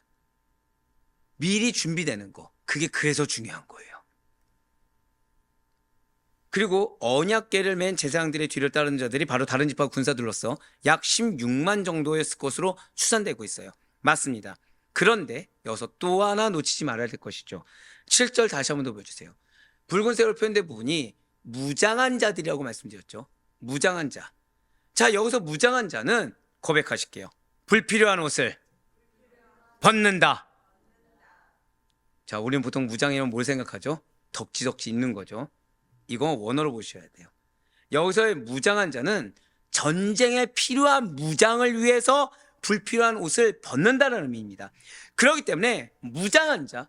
A: 미리 준비되는 거. 그게 그래서 중요한 거예요. 그리고 언약궤를 맨 제사장들의 뒤를 따르는 자들이 바로 다른 지파 군사들로서 약 16만 정도였을 것으로 추산되고 있어요. 맞습니다. 그런데 여기서 또 하나 놓치지 말아야 될 것이죠. 7절 다시 한번 더 보여주세요. 붉은색으로 표현된 부분이 무장한 자들이라고 말씀드렸죠. 무장한 자. 자, 여기서 무장한 자는 고백하실게요. 불필요한 옷을 벗는다. 자, 우리는 보통 무장이면 뭘 생각하죠? 덕지덕지 입는 거죠. 이건 원어로 보셔야 돼요. 여기서의 무장한 자는 전쟁에 필요한 무장을 위해서 불필요한 옷을 벗는다는 의미입니다. 그렇기 때문에 무장한 자,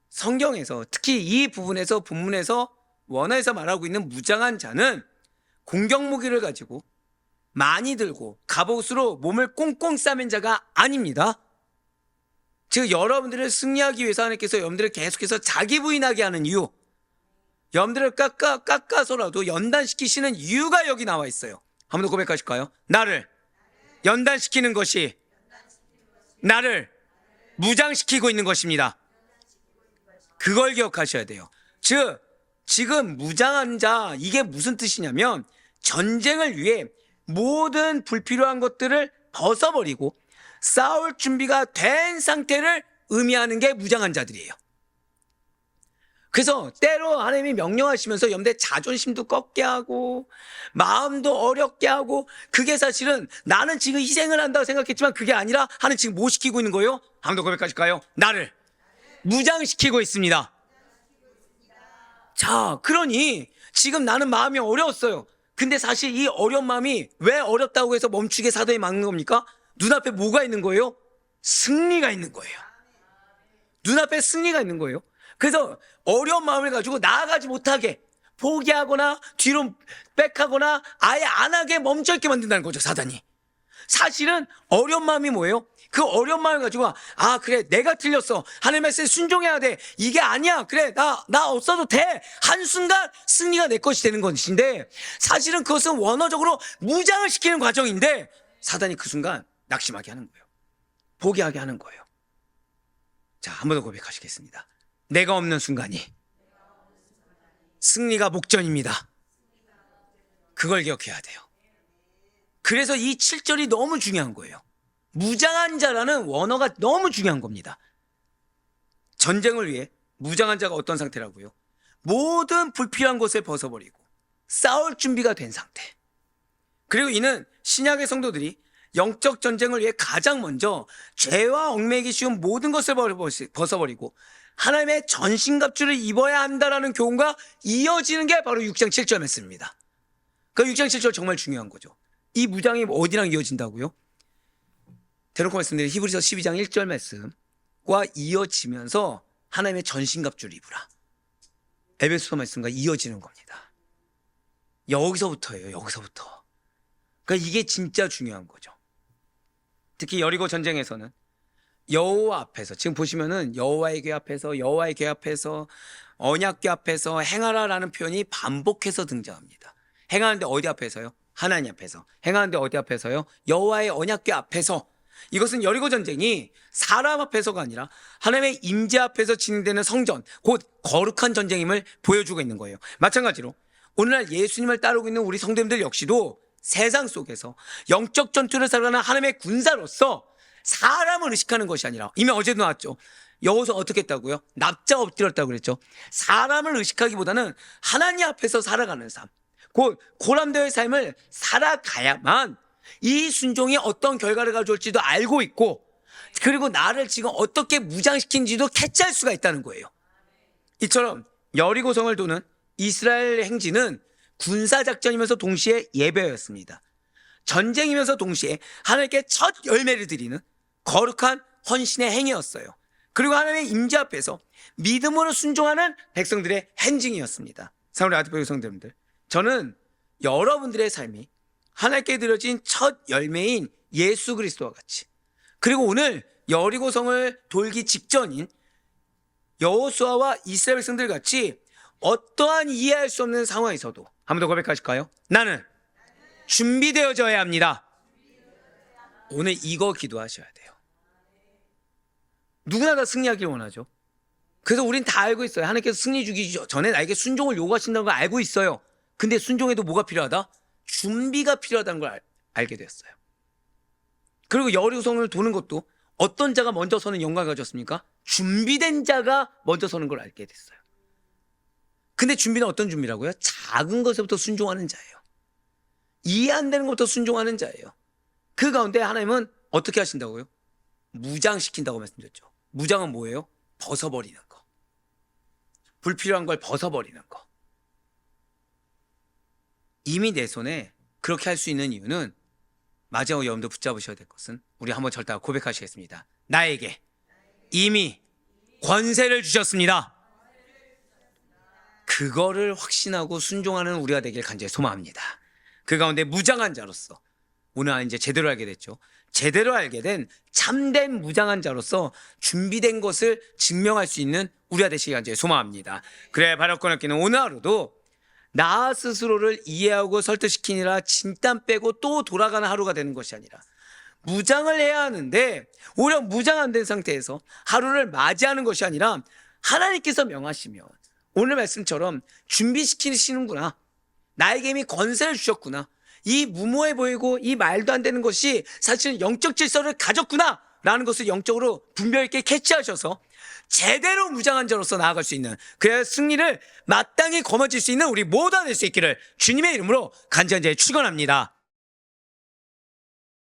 A: 성경에서 특히 이 부분에서 본문에서 원어에서 말하고 있는 무장한 자는 공격 무기를 가지고 많이 들고 갑옷으로 몸을 꽁꽁 싸맨 자가 아닙니다. 즉 여러분들을 승리하기 위해서 하나님께서 여러분들을 계속해서 자기 부인하게 하는 이유, 여러분들을 깎아서라도 연단시키시는 이유가 여기 나와 있어요. 한 번 더 고백하실까요? 나를 연단시키는 것이 나를 무장시키고 있는 것입니다. 그걸 기억하셔야 돼요. 즉 지금 무장한 자, 이게 무슨 뜻이냐면 전쟁을 위해 모든 불필요한 것들을 벗어버리고 싸울 준비가 된 상태를 의미하는 게 무장한 자들이에요. 그래서 때로 하나님이 명령하시면서 여러분들의 자존심도 꺾게 하고 마음도 어렵게 하고, 그게 사실은 나는 지금 희생을 한다고 생각했지만 그게 아니라 하나님 지금 뭐 시키고 있는 거예요? 한 번 더 고백하실까요? 나를 무장시키고 있습니다. 자, 그러니 지금 나는 마음이 어려웠어요. 근데 사실 이 어려운 마음이 왜 어렵다고 해서 멈추게 사도에 막는 겁니까? 눈앞에 뭐가 있는 거예요? 승리가 있는 거예요. 눈앞에 승리가 있는 거예요. 그래서 어려운 마음을 가지고 나아가지 못하게 포기하거나 뒤로 백하거나 아예 안 하게 멈춰있게 만든다는 거죠, 사단이. 사실은 어려운 마음이 뭐예요? 그 어려운 마음을 가지고 아 그래 내가 틀렸어, 하나님의 말씀에 순종해야 돼, 이게 아니야, 그래 나 없어도 돼, 한순간 승리가 내 것이 되는 것인데, 사실은 그것은 원어적으로 무장을 시키는 과정인데 사단이 그 순간 낙심하게 하는 거예요. 포기하게 하는 거예요. 자, 한 번 더 고백하시겠습니다. 내가 없는 순간이 승리가 목전입니다. 그걸 기억해야 돼요. 그래서 이 7절이 너무 중요한 거예요. 무장한 자라는 원어가 너무 중요한 겁니다. 전쟁을 위해 무장한 자가 어떤 상태라고요? 모든 불필요한 것을 벗어버리고 싸울 준비가 된 상태. 그리고 이는 신약의 성도들이 영적 전쟁을 위해 가장 먼저 죄와 얽매이기 쉬운 모든 것을 벗어버리고 하나님의 전신갑주를 입어야 한다라는 교훈과 이어지는 게 바로 6장 7절 말씀입니다. 그 6장 7절 정말 중요한 거죠. 이 무장이 어디랑 이어진다고요? 대놓고 말씀드린 히브리서 12장 1절 말씀과 이어지면서 하나님의 전신갑주를 입으라, 에베소서 말씀과 이어지는 겁니다. 여기서부터예요. 여기서부터. 그러니까 이게 진짜 중요한 거죠. 특히 여리고 전쟁에서는 여호와 앞에서, 지금 보시면은 여호와의 궤 앞에서, 여호와의 궤 앞에서, 언약궤 앞에서 행하라라는 표현이 반복해서 등장합니다. 행하는데 어디 앞에서요? 하나님 앞에서, 행하는데 어디 앞에서요? 여호와의 언약궤 앞에서. 이것은 여리고 전쟁이 사람 앞에서가 아니라 하나님의 임재 앞에서 진행되는 성전, 곧 거룩한 전쟁임을 보여주고 있는 거예요. 마찬가지로 오늘날 예수님을 따르고 있는 우리 성도님들 역시도 세상 속에서 영적 전투를 살아가는 하나님의 군사로서 사람을 의식하는 것이 아니라, 이미 어제도 나왔죠. 여호수아 어떻게 했다고요? 납작 엎드렸다고 그랬죠. 사람을 의식하기보다는 하나님 앞에서 살아가는 삶, 곧 고람되어의 삶을 살아가야만 이 순종이 어떤 결과를 가져올지도 알고 있고, 그리고 나를 지금 어떻게 무장시킨지도 캐치할 수가 있다는 거예요. 이처럼 여리고성을 도는 이스라엘 행진은 군사작전이면서 동시에 예배였습니다. 전쟁이면서 동시에 하나님께 첫 열매를 드리는 거룩한 헌신의 행위였어요. 그리고 하나님의 임재 앞에서 믿음으로 순종하는 백성들의 행진이었습니다. 사랑하는 아드페 성도님들, 저는 여러분들의 삶이 하나님께 드려진 첫 열매인 예수 그리스도와 같이, 그리고 오늘 여리고성을 돌기 직전인 여호수아와 이스라엘 백성들 같이 어떠한 이해할 수 없는 상황에서도 한 번 더 고백하실까요? 나는 준비되어져야 합니다. 오늘 이거 기도하셔야 돼요. 누구나 다 승리하기를 원하죠. 그래서 우린 다 알고 있어요. 하나님께서 승리 주기 전에 나에게 순종을 요구하신다는 걸 알고 있어요. 근데 순종에도 뭐가 필요하다? 준비가 필요하다는 걸 알게 되었어요. 그리고 여리고성을 도는 것도 어떤 자가 먼저 서는 영광을 가졌습니까? 준비된 자가 먼저 서는 걸 알게 됐어요. 근데 준비는 어떤 준비라고요? 작은 것에부터 순종하는 자예요. 이해 안 되는 것부터 순종하는 자예요. 그 가운데 하나님은 어떻게 하신다고요? 무장시킨다고 말씀드렸죠. 무장은 뭐예요? 벗어버리는 거. 불필요한 걸 벗어버리는 거. 이미 내 손에 그렇게 할 수 있는 이유는, 마지막으로 여러분들 붙잡으셔야 될 것은, 우리 한번 절대 고백하시겠습니다. 나에게 이미 권세를 주셨습니다. 그거를 확신하고 순종하는 우리가 되길 간절히 소망합니다. 그 가운데 무장한 자로서, 오늘 이제 제대로 알게 됐죠. 제대로 알게 된 참된 무장한 자로서 준비된 것을 증명할 수 있는 우리가 되시길 간절히 소망합니다. 그래 바로 꺼냈기는 오늘 하루도 나 스스로를 이해하고 설득시키니라 진땀 빼고 또 돌아가는 하루가 되는 것이 아니라, 무장을 해야 하는데 오히려 무장 안 된 상태에서 하루를 맞이하는 것이 아니라, 하나님께서 명하시면 오늘 말씀처럼 준비시키시는구나, 나에게 이미 권세를 주셨구나, 이 무모해 보이고 이 말도 안 되는 것이 사실은 영적 질서를 가졌구나 라는 것을 영적으로 분별 있게 캐치하셔서 제대로 무장한 자로서 나아갈 수 있는, 그래야 승리를 마땅히 거머쥘 수 있는 우리 모두가 될 수 있기를 주님의 이름으로 간절히 축원합니다.